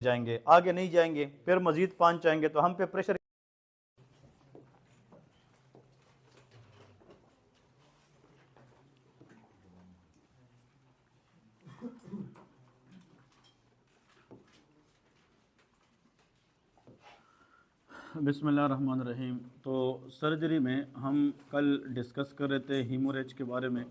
जाएंगे, आगे नहीं जाएंगे, फिर मजीद 5 चाहेंगे तो हम पे प्रेशर। बिस्मिल्लाहिर्रहमानिर्रहीम। तो सर्जरी में हम कल डिस्कस कर रहे थे हीमोरेज के बारे में,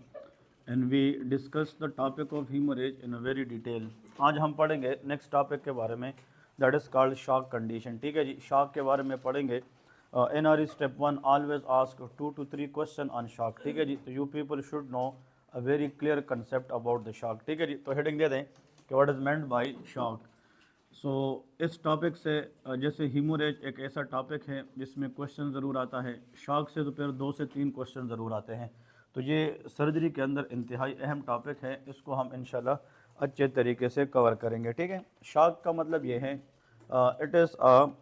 and we discuss the topic of haemorrhage in a very detail. आज हम पढ़ेंगे नेक्स्ट टॉपिक के बारे में, that is called shock condition. ठीक है जी, शॉक के बारे में पढ़ेंगे। N R E step 1 always ask 2 to 3 question on shock. ठीक है जी, तो you people should know a very clear concept about the shock. ठीक है जी, तो हेडिंग दे दें कि what is meant by shock. So इस टॉपिक से जैसे हीमोरेज एक ऐसा टॉपिक है जिसमें क्वेश्चन ज़रूर आता है, शॉक से तो फिर 2 से 3 क्वेश्चन ज़रूर आते हैं। तो ये सर्जरी के अंदर इंतहाई अहम टॉपिक है, इसको हम इंशाल्लाह अच्छे तरीके से कवर करेंगे। ठीक है, शॉक का मतलब ये है, it is a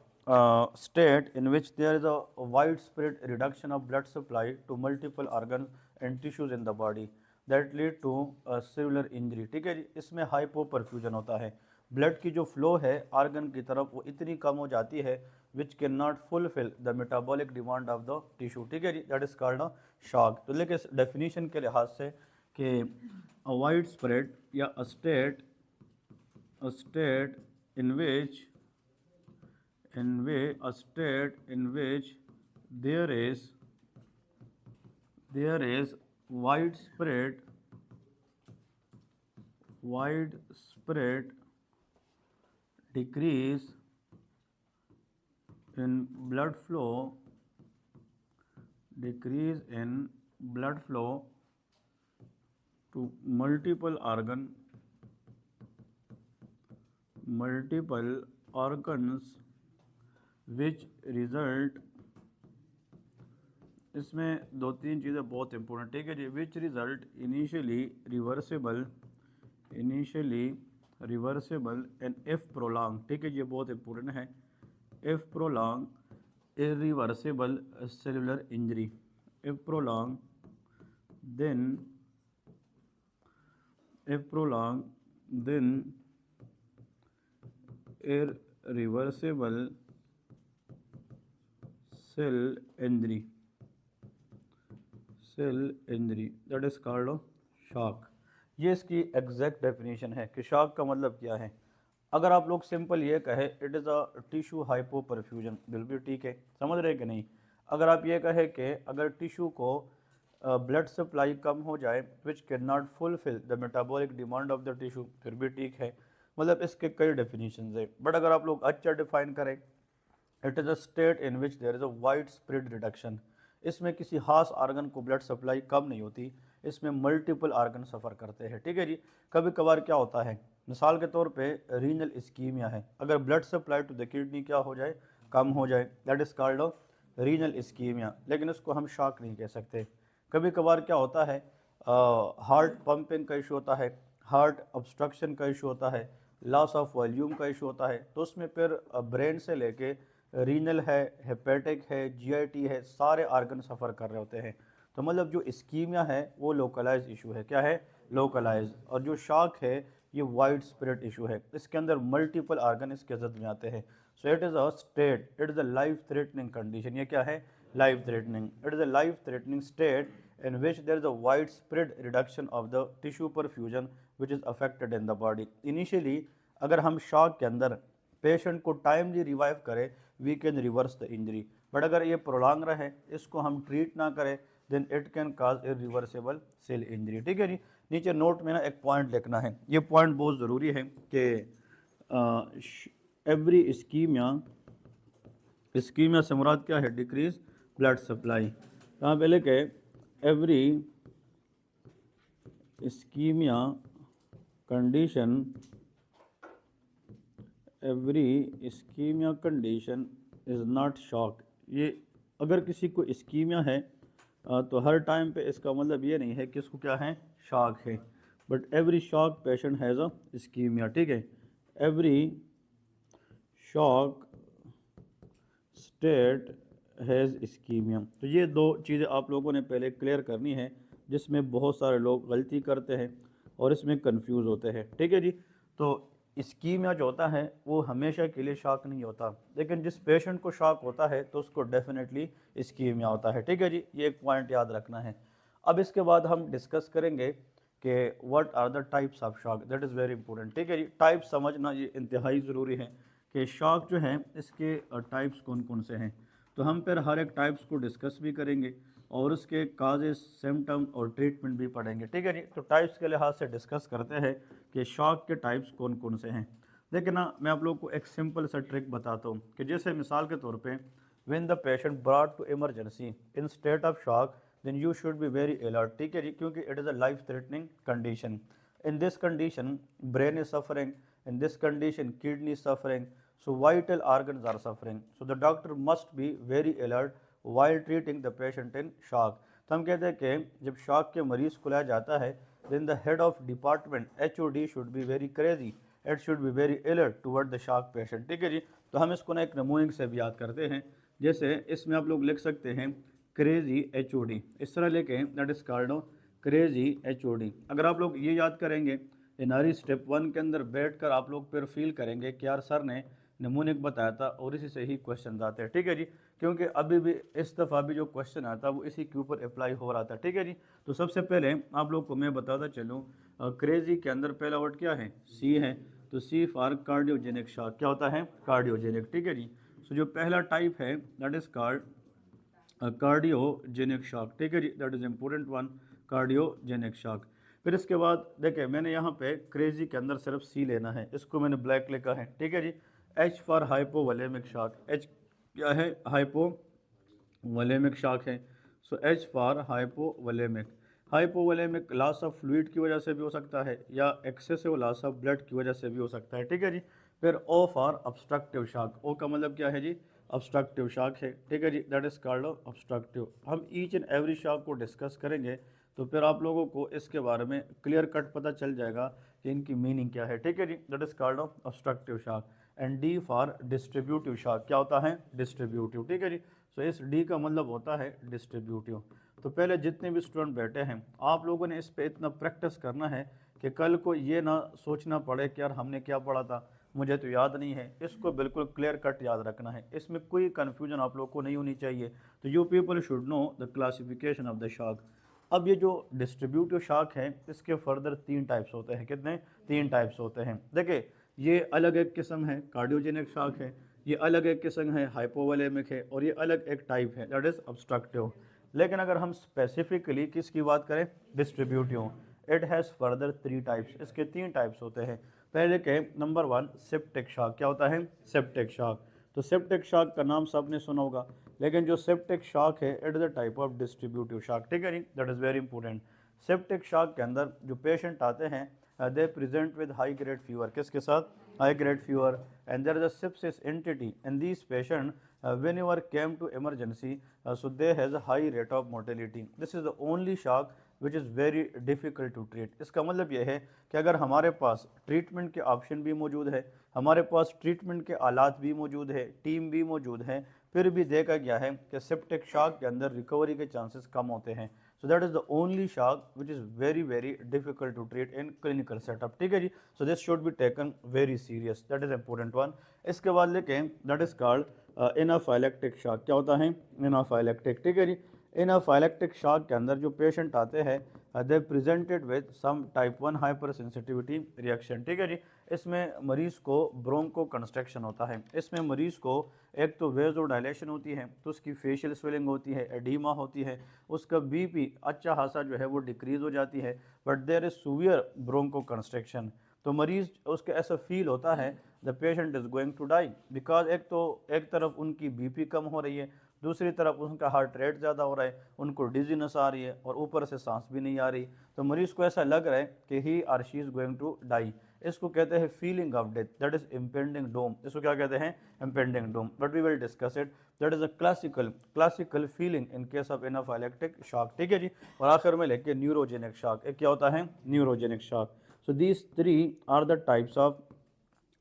state in which there is a widespread reduction of blood supply to multiple organ and tissues in the body that lead to cellular injury. ठीक है जी, इसमें हाइपो परफ्यूजन होता है, blood की जो flow है argon की तरफ वो इतनी कम हो जाती है which can not fulfil the metabolic demand of the tissue. ठीक है जी, that is called a shock. तो लेकिन डेफिनेशन के लिहाज से कि अ वाइड स्प्रेड या अ state in which a state in which there is widespread decrease in blood flow to multiple organs which result, इसमें 2-3 चीज़ें बहुत इंपॉर्टेंट। ठीक है जी, which result initially reversible and if prolong. ठीक है जी, ये बहुत इंपॉर्टेंट है। If prolong irreversible cellular injury, if prolong then irreversible cell injury that is called shock. ये इसकी एग्जैक्ट डेफिनेशन है कि शॉक का मतलब क्या है। अगर आप लोग सिंपल ये कहे it is a tissue hypo perfusion, बिल्कुल ठीक है, समझ रहे कि नहीं। अगर आप ये कहे कि अगर टिश्यू को ब्लड सप्लाई कम हो जाए विच can not fulfil the metabolic demand of the tissue, फिर भी ठीक है। मतलब इसके कई डेफिनेशन है, बट अगर आप लोग अच्छा डिफाइन करें, it is a state in which there is a widespread reduction. इसमें किसी खास आर्गन को ब्लड सप्लाई कम नहीं होती, इसमें मल्टीपल आर्गन सफ़र करते हैं। ठीक है जी, कभी कभार क्या होता है, मिसाल के तौर पे रीनल इस्कीमिया है, अगर blood supply to the kidney क्या हो जाए, कम हो जाए, that is called renal ischaemia, लेकिन इसको हम शॉक नहीं कह सकते। कभी कभार क्या होता है, हार्ट पंपिंग का इशू होता है, हार्ट ऑब्स्ट्रक्शन का इशू होता है, लॉस ऑफ वॉल्यूम का इशू होता है, तो उसमें फिर ब्रेन से लेके रीनल है, हेपेटिक है, जीआईटी है, सारे आर्गन सफ़र कर रहे होते हैं। तो मतलब जो इस्कीमिया है वो लोकलाइज इशू है, क्या है, लोकलाइज। और जो शॉक है ये वाइड स्प्रेड इशू है, इसके अंदर मल्टीपल आर्गन इसके जद में आते हैं। So it is a state, it is a life threatening condition. ये क्या है, life threatening. It is a life threatening state in which there is a widespread reduction of the tissue perfusion which is affected in the body. Initially अगर हम shock के अंदर patient को timely revive करें we can reverse the injury, but अगर ये prolong रहे, इसको हम ट्रीट ना करें, then it can cause irreversible cell injury. ठीक है जी, नीचे नोट में ना एक पॉइंट लिखना है, ये पॉइंट बहुत ज़रूरी है कि एवरी इस्कीमिया से मुराद क्या है, डिक्रीज ब्लड सप्लाई। यहाँ पे लिखे every ischaemia condition is not shock. ये अगर किसी को इस्कीमिया है तो हर टाइम पे इसका मतलब ये नहीं है कि इसको क्या है, शॉक है, but every shock patient has a ischaemia. ठीक है, every shock state has ischaemia. तो ये 2 चीज़ें आप लोगों ने पहले क्लियर करनी है, जिसमें बहुत सारे लोग गलती करते हैं और इसमें कंफ्यूज होते हैं। ठीक है जी, तो इस्कीमिया जो होता है वो हमेशा के लिए शॉक नहीं होता, लेकिन जिस पेशेंट को शॉक होता है तो उसको डेफिनेटली इस्कीमिया होता है। ठीक है जी, ये एक पॉइंट याद रखना है। अब इसके बाद हम डिस्कस करेंगे कि what are the types of shock, that is very important. ठीक है जी, टाइप समझना ये इंतहाई ज़रूरी है कि शॉक जो है इसके टाइप्स कौन कौन से हैं। तो हम फिर हर एक टाइप्स को डिस्कस भी करेंगे और उसके काजेज, सिम्टम और ट्रीटमेंट भी पढ़ेंगे। ठीक है जी, तो टाइप्स के लिहाज से डिस्कस करते हैं कि शॉक के टाइप्स कौन कौन से हैं। देखिए ना, मैं आप लोगों को एक सिंपल सा ट्रिक बताता हूँ कि जैसे मिसाल के तौर पे when the patient brought to emergency in state of shock then you should be very alert. ठीक है जी, क्योंकि it is a life threatening condition. In this condition brain is suffering, in this condition kidney is suffering, so vital organs are suffering, so the doctor must be very alert while treating the patient in shock। तो हम कहते हैं कि जब shock के मरीज को लाया जाता है then the head of department HOD should be very crazy, it should be very alert toward the shock patient। ठीक है जी, तो हम इसको ना एक नमूने से भी याद करते हैं। जैसे इसमें आप लोग लिख सकते हैं क्रेजी HOD, इस तरह लेके that is called crazy HOD। अगर आप लोग ये याद करेंगे नारी स्टेप 1 के अंदर बैठकर आप लोग फिर फील करेंगे कि यार सर ने नमूने को बताया था और इसी से ही क्वेश्चन आते हैं। ठीक है जी, क्योंकि अभी भी इस दफ़ा भी जो क्वेश्चन आता वो इसी के ऊपर अप्लाई हो रहा था। ठीक है जी, तो सबसे पहले आप लोग को मैं बताता चलूँ, क्रेजी के अंदर पहला वर्ड क्या है, सी है, तो सी फॉर कार्डियोजेनिक शॉक। क्या होता है, कार्डियोजेनिक। ठीक है जी, सो जो पहला टाइप है that is called cardiogenic shock. ठीक है जी, that is important one, cardiogenic shock. फिर इसके बाद देखिए मैंने यहाँ पे क्रेजी के अंदर सिर्फ सी लेना है, इसको मैंने ब्लैक लिखा है। ठीक है जी, H for hypovolaemic shock, H क्या है, हाइपोवोलेमिक शॉक है। So H for hypovolaemic, hypovolaemic loss of fluid की वजह से भी हो सकता है या एक्सेसिव लॉस ऑफ ब्लड की वजह से भी हो सकता है। ठीक है जी, फिर ओ फॉर ऑब्स्ट्रक्टिव शॉक, ओ का मतलब क्या है जी, ऑब्स्ट्रक्टिव शॉक है। ठीक है जी, दैट इज कॉल्ड ऑब्स्ट्रक्टिव। हम ईच एंड एवरी शॉक को डिस्कस करेंगे तो फिर आप लोगों को इसके बारे में क्लियर कट पता चल जाएगा कि इनकी मीनिंग क्या है। ठीक है जी, that is called obstructive shock. And D for distributive shock, क्या होता है, डिस्ट्रीब्यूटिव। ठीक है जी, सो इस डी का मतलब होता है डिस्ट्रीब्यूटिव। तो पहले जितने भी स्टूडेंट बैठे हैं आप लोगों ने इस पे इतना प्रैक्टिस करना है कि कल को ये ना सोचना पड़े कि यार हमने क्या पढ़ा था, मुझे तो याद नहीं है। इसको बिल्कुल क्लियर कट याद रखना है, इसमें कोई कन्फ्यूजन आप लोग को नहीं होनी चाहिए। तो you people should know the classification of the shock. अब ये जो डिस्ट्रीब्यूटिव शॉक है इसके फर्दर 3 टाइप्स होते हैं। कितने, 3 टाइप्स होते हैं। देखिए ये अलग एक किस्म है कार्डियोजेनिक शॉक है, ये अलग एक किस्म है हाइपोवोलेमिक है, और ये अलग एक टाइप है दैट इज ऑब्स्ट्रक्टिव। लेकिन अगर हम स्पेसिफिकली किसकी बात करें, distributive, it has further 3 types, इसके 3 टाइप्स होते हैं। पहले के नंबर 1 सेप्टिक शॉक, क्या होता है, सेप्टिक शॉक। तो सेप्टिक शॉक का नाम सबने सुना होगा, लेकिन जो सेप्टिक शॉक है it is a type of distributive shock. ठीक है जी, that is very important. Septic shock के अंदर जो पेशेंट आते हैं they present with high grade fever, किसके साथ, high grade fever, and there is a sepsis entity in this patient whenever came to emergency, so they has a high rate of mortality। this is the only shock which is very difficult to treat। इसका मतलब यह है कि अगर हमारे पास treatment के option भी मौजूद है, हमारे पास ट्रीटमेंट के आलात भी मौजूद है, टीम भी मौजूद है, फिर भी देखा गया है कि सेप्टिक शॉक के अंदर रिकवरी के चांसेस कम होते हैं। So that is the only shock which is very very difficult to treat in clinical setup. ठीक है जी, so this should be taken very serious, that is important one. इसके बाद लेके that is called anaphylactic shock. क्या होता है, anaphylactic. ठीक है जी, एनाफाइलेक्टिक शॉक के अंदर जो पेशेंट आते हैं they presented with some type 1 hypersensitivity reaction. ठीक है जी, इसमें मरीज को ब्रोंको कंस्ट्रक्शन होता है, इसमें मरीज को एक तो वेजो डायलेशन होती है, तो उसकी फेशियल स्वेलिंग होती है, एडीमा होती है, उसका बीपी अच्छा खासा जो है वो डिक्रीज हो जाती है, but there is severe bronchoconstriction. तो मरीज उसका ऐसा फील होता है the patient is going to die, because एक तरफ उनकी बीपी कम हो रही है, दूसरी तरफ उनका हार्ट रेट ज़्यादा हो रहा है, उनको डिजीनेस आ रही है और ऊपर से सांस भी नहीं आ रही। तो मरीज़ को ऐसा लग रहा है कि he or she is going to die. इसको कहते हैं feeling of death, that is impending doom. इसको क्या कहते हैं, impending doom, but we will discuss it. That is a classical feeling in case of anaphylactic shock. ठीक है जी, और आखिर में लेके न्यूरोजेनिक शॉक, एक क्या होता है, neurogenic shock. So these 3 are the types of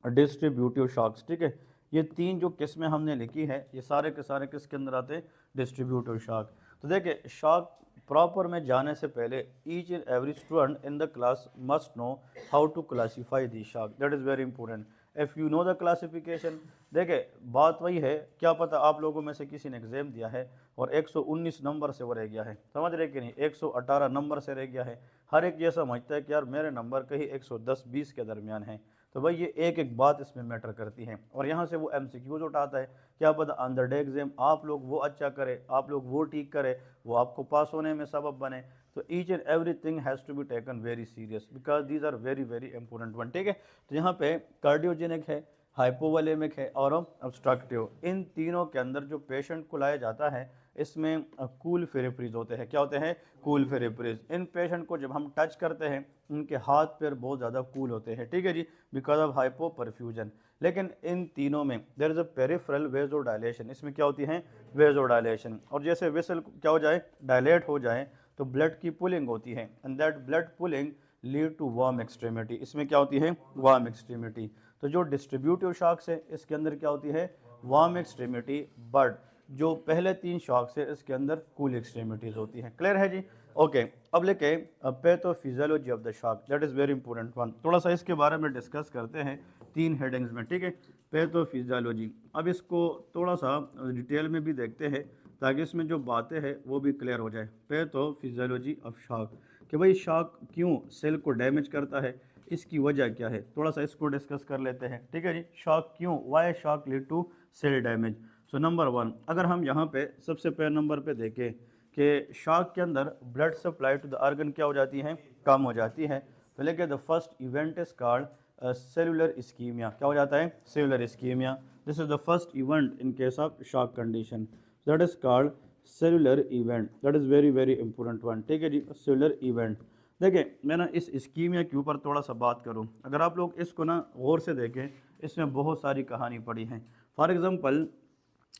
distributive shocks. ठीक है, ये 3 जो किस्में हमने लिखी है ये सारे के सारे किसके अंदर आते हैं, डिस्ट्रीब्यूटिव शॉक। तो देखिए शॉक प्रॉपर में जाने से पहले each and every student in the class must know how to classify the shark, that is very important. If you know the classification, देखिए बात वही है, क्या पता आप लोगों में से किसी ने एग्जाम दिया है और 119 नंबर से वो रह गया है, समझ रहे कि नहीं, 118 नंबर से रह गया है। हर एक ये समझता है कि यार मेरे नंबर कहीं 110-20 के दरमियान है। तो भाई ये एक एक बात इसमें मैटर करती है, और यहाँ से वो MCQs उठाता है। क्या पता ऑन द डे एग्जाम आप लोग वो अच्छा करे, आप लोग वो ठीक करे, वो आपको पास होने में सबब बने। तो each and everything has to be taken very serious because these are very very important one, ठीक है। तो यहाँ पे कार्डियोजेनिक है, हाइपोवोलेमिक है और ऑब्स्ट्रक्टिव, इन तीनों के अंदर जो पेशेंट को लाया जाता है इसमें कूल फेरेप्रीज होते हैं। क्या होते हैं? कूल फेरेप्रीज। इन पेशेंट को जब हम टच करते हैं उनके हाथ पैर बहुत ज़्यादा कूल होते हैं, ठीक है जी, बिकॉज ऑफ हाइपो परफ्यूजन। लेकिन इन तीनों में देयर इज अ पेरिफेरल वेजोडायलेशन, इसमें क्या होती है? वेजोडायलेशन। और जैसे वेसल क्या हो जाए? डायलेट हो जाए तो ब्लड की पुलिंग होती है, and that blood pooling lead to warm extremity. इसमें क्या होती है? Warm extremity. तो जो डिस्ट्रीब्यूटिव शॉक्स है इसके अंदर क्या होती है? वार्म एक्सट्रीमिटी, बट जो पहले 3 शॉक्स है इसके अंदर कूल एक्सट्रीमिटीज होती हैं। क्लियर है जी? ओके, अब लेके pathophysiology of the shock, that is very important one. थोड़ा सा इसके बारे में डिस्कस करते हैं 3 हेडिंग्स में, ठीक है। पैथोफिजियोलॉजी, अब इसको थोड़ा सा डिटेल में भी देखते हैं ताकि इसमें जो बातें हैं वो भी क्लियर हो जाए। पैथोफिजियोलॉजी ऑफ शॉक, कि भाई शॉक क्यों सेल को डैमेज करता है, इसकी वजह क्या है, थोड़ा सा इसको डिस्कस कर लेते हैं, ठीक है जी। शॉक क्यों, why shock lead to cell damage. So number 1, अगर हम यहाँ पे सबसे पहले नंबर पे देखें कि शॉक के अंदर blood supply to the organ क्या हो जाती है? कम हो जाती है। तो लेके the first event is called cellular ischemia. क्या हो जाता है? Cellular ischemia. This is the first event in case of shock condition, that is called cellular event, that is very very important one, ठीक है जी। सेलुलर इवेंट, देखिए मैं ना इस इस्कीमिया के ऊपर थोड़ा सा बात करूं, अगर आप लोग इसको ना गौर से देखें इसमें बहुत सारी कहानी पड़ी है। फॉर एग्जांपल,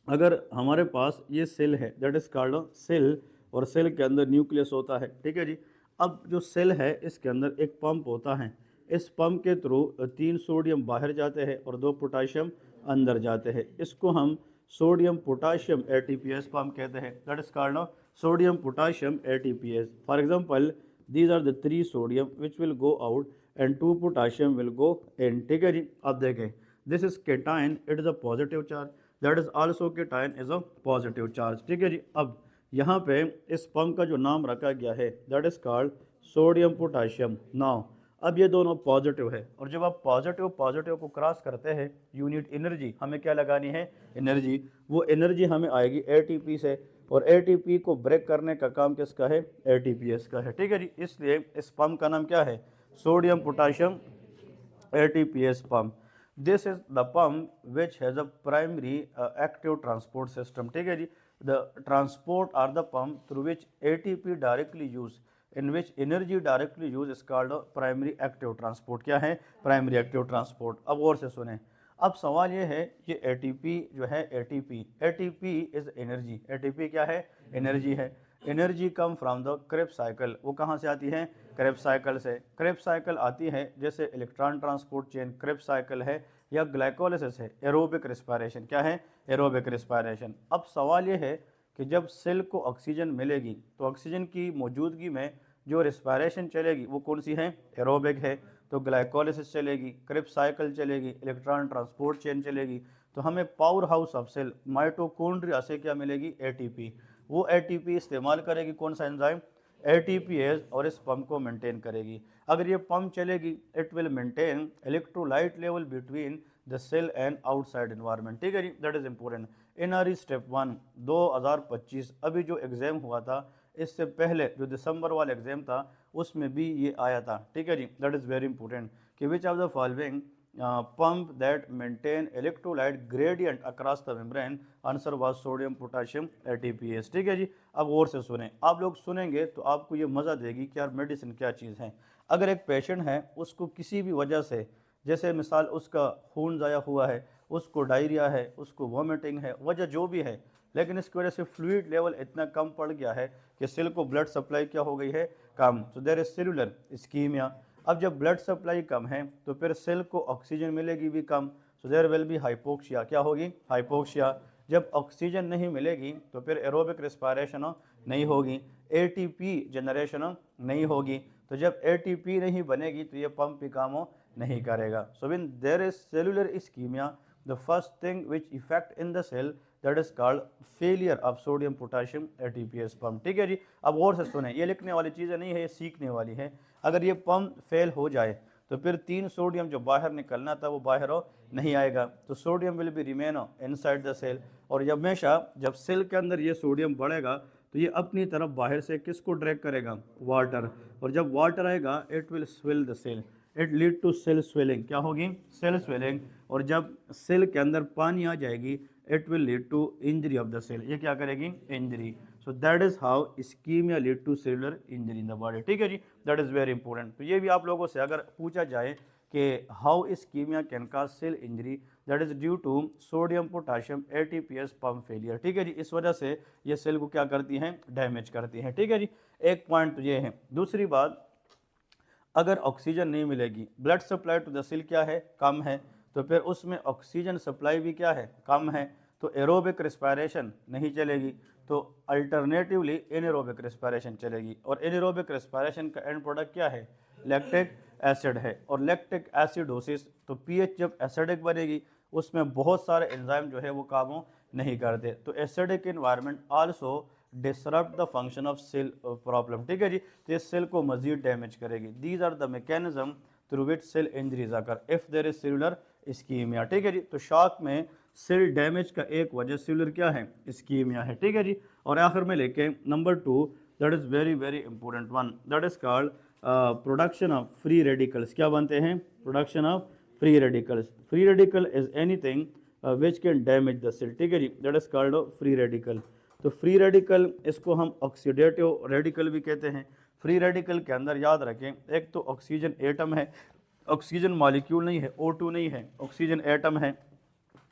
अगर हमारे पास ये सेल है, दैट इज कॉल्ड सेल, और सेल के अंदर न्यूक्लियस होता है, ठीक है जी। अब जो सेल है इसके अंदर एक पंप होता है, इस पंप के थ्रू 3 सोडियम बाहर जाते हैं और 2 पोटाशियम अंदर जाते हैं। इसको हम सोडियम पोटाशियम ATPase पंप कहते हैं, that is called sodium potassium ATPase। For example, these are the 3 sodium which will go out and 2 potassium will go in, ठीक है जी। अब देखें, this is cation, it is a positive charge, that is also cation is a positive charge, ठीक है जी। अब यहाँ पे इस पंप का जो नाम रखा गया है that is called sodium potassium. Now अब ये दोनों पॉजिटिव है, और जब आप पॉजिटिव पॉजिटिव को क्रॉस करते हैं यू नीड एनर्जी, हमें क्या लगानी है? एनर्जी। वो एनर्जी हमें आएगी ATP से, और ATP को ब्रेक करने का काम किसका है? ATPase का है, ठीक है जी। इसलिए इस पंप का नाम क्या है? Sodium potassium ATPase pump. This is the pump which has a primary active transport system, ठीक है जी। The transport or the pump through which ATP directly use, in which energy directly use is called a primary active transport। क्या है? primary active transport। अब और से सुने, अब सवाल ये है, ये ATP जो है ATP इज एनर्जी। ATP क्या है? एनर्जी है। Energy come from the Krebs cycle, वो कहाँ से आती है? क्रेब्स साइकिल से। क्रेब्स साइकिल आती है जैसे electron transport chain Krebs cycle है, या ग्लाइकोलिसिस है, एरोबिक रिस्पायरेशन। क्या है? Aerobic respiration. अब सवाल ये है कि जब सेल को ऑक्सीजन मिलेगी तो ऑक्सीजन की मौजूदगी में जो रिस्पायरेशन चलेगी वो कौन सी है? एरोबिक है। तो ग्लाइकोलिसिस चलेगी, क्रेब्स साइकिल चलेगी, इलेक्ट्रॉन ट्रांसपोर्ट चेन चलेगी। तो हमें power house of cell mitochondria से क्या मिलेगी? ATP। वो ATP इस्तेमाल करेगी कौन सा एंजाइम? ATPase, और इस पंप को मेंटेन करेगी। अगर ये पंप चलेगी it will maintain electrolyte level between the cell and outside environment, ठीक है जी। That is important. NRE step 1 2025 अभी जो एग्जाम हुआ था, इससे पहले जो दिसंबर वाला एग्जाम था उसमें भी ये आया था, ठीक है जी। दैट इज वेरी इंपॉर्टेंट कि विच of the following pump that maintain electrolyte gradient across the membrane, answer was sodium potassium ATPase, ठीक है जी। अब और से सुने, आप लोग सुनेंगे तो आपको ये मज़ा देगी कि यार मेडिसिन क्या चीज़ है। अगर एक पेशेंट है उसको किसी भी वजह से, जैसे मिसाल उसका खून ज़ाया हुआ है, उसको डायरिया है, उसको वॉमिटिंग है, वजह जो भी है, लेकिन इसकी वजह से फ्लूइड लेवल इतना कम पड़ गया है कि सेल को ब्लड सप्लाई क्या हो गई है? कम। तो देयर इज सेलुलर इस्कीमिया। अब जब ब्लड सप्लाई कम है तो फिर सेल को ऑक्सीजन मिलेगी भी कम, so there will be hypoxia. क्या होगी? हाइपोक्सिया। जब ऑक्सीजन नहीं मिलेगी तो फिर एरोबिक रिस्पायरेशन नहीं होगी। ATP जनरेशन नहीं होगी। तो जब ATP नहीं बनेगी तो ये पंप भी काम नहीं करेगा। So when there is cellular ischemia, the first thing which effect in the cell that is called failure of sodium potassium ATPase pump. ठीक है जी। अब और से सुने, ये लिखने वाली चीज़ें नहीं है, ये सीखने वाली है। अगर ये पंप फेल हो जाए तो फिर 3 सोडियम जो बाहर निकलना था वो बाहर नहीं आएगा, तो sodium will be remain inside the cell. और जब हमेशा जब सेल के अंदर ये सोडियम बढ़ेगा तो ये अपनी तरफ बाहर से किसको ड्रैग करेगा, वाटर। और जब वाटर आएगा it will swell the cell, it lead to cell swelling. क्या होगी, सेल स्वेलिंग। और जब सेल के अंदर पानी आ जाएगी it will lead to injury of the cell, ये क्या करेगी, injury. So that is how ischemia lead to cellular injury in the body. ठीक है जी, दैट इज वेरी इंपॉर्टेंट। तो ये भी आप लोगों से अगर पूछा जाए कि how ischemia can cause cell injury, that is due to sodium potassium ATPase pump failure. ठीक है जी, इस वजह से ये सेल को क्या करती हैं, डैमेज करती हैं। ठीक है जी, एक पॉइंट तो ये है। दूसरी बात, अगर ऑक्सीजन नहीं मिलेगी, blood supply to the cell क्या है, कम है, तो फिर उसमें ऑक्सीजन सप्लाई भी क्या है, कम है, तो एरोबिक रेस्पिरेशन नहीं चलेगी, तो अल्टरनेटिवली एनएरोबिक रेस्पिरेशन चलेगी। और एनएरोबिक रेस्पिरेशन का एंड प्रोडक्ट क्या है, लैक्टिक एसिड है। और लैक्टिक एसिडोसिस, तो पीएच जब एसिडिक बनेगी उसमें बहुत सारे एंजाइम जो है वो काम नहीं करते, तो acidic environment also disrupt the function of cell problem. ठीक है जी, तो ये सेल को मजीद डैमेज करेगी। These are the mechanism through which cell injuries occur if there is cellular ischemia. ठीक है जी, तो शॉक में सेल डैमेज का एक वजह सेलुलर क्या है, इस्कीमिया है। ठीक है जी, और आखिर में लेके number 2, that is very very important one, that is called production of free radicals. क्या बनते हैं, production of free radicals. Free radical is anything which can damage the cell. ठीक है जी, that is called free radical. तो free radical, इसको हम oxidative radical भी कहते हैं। फ्री रेडिकल के अंदर याद रखें, एक तो ऑक्सीजन एटम है, ऑक्सीजन मॉलिक्यूल नहीं है, O2 नहीं है, ऑक्सीजन एटम है,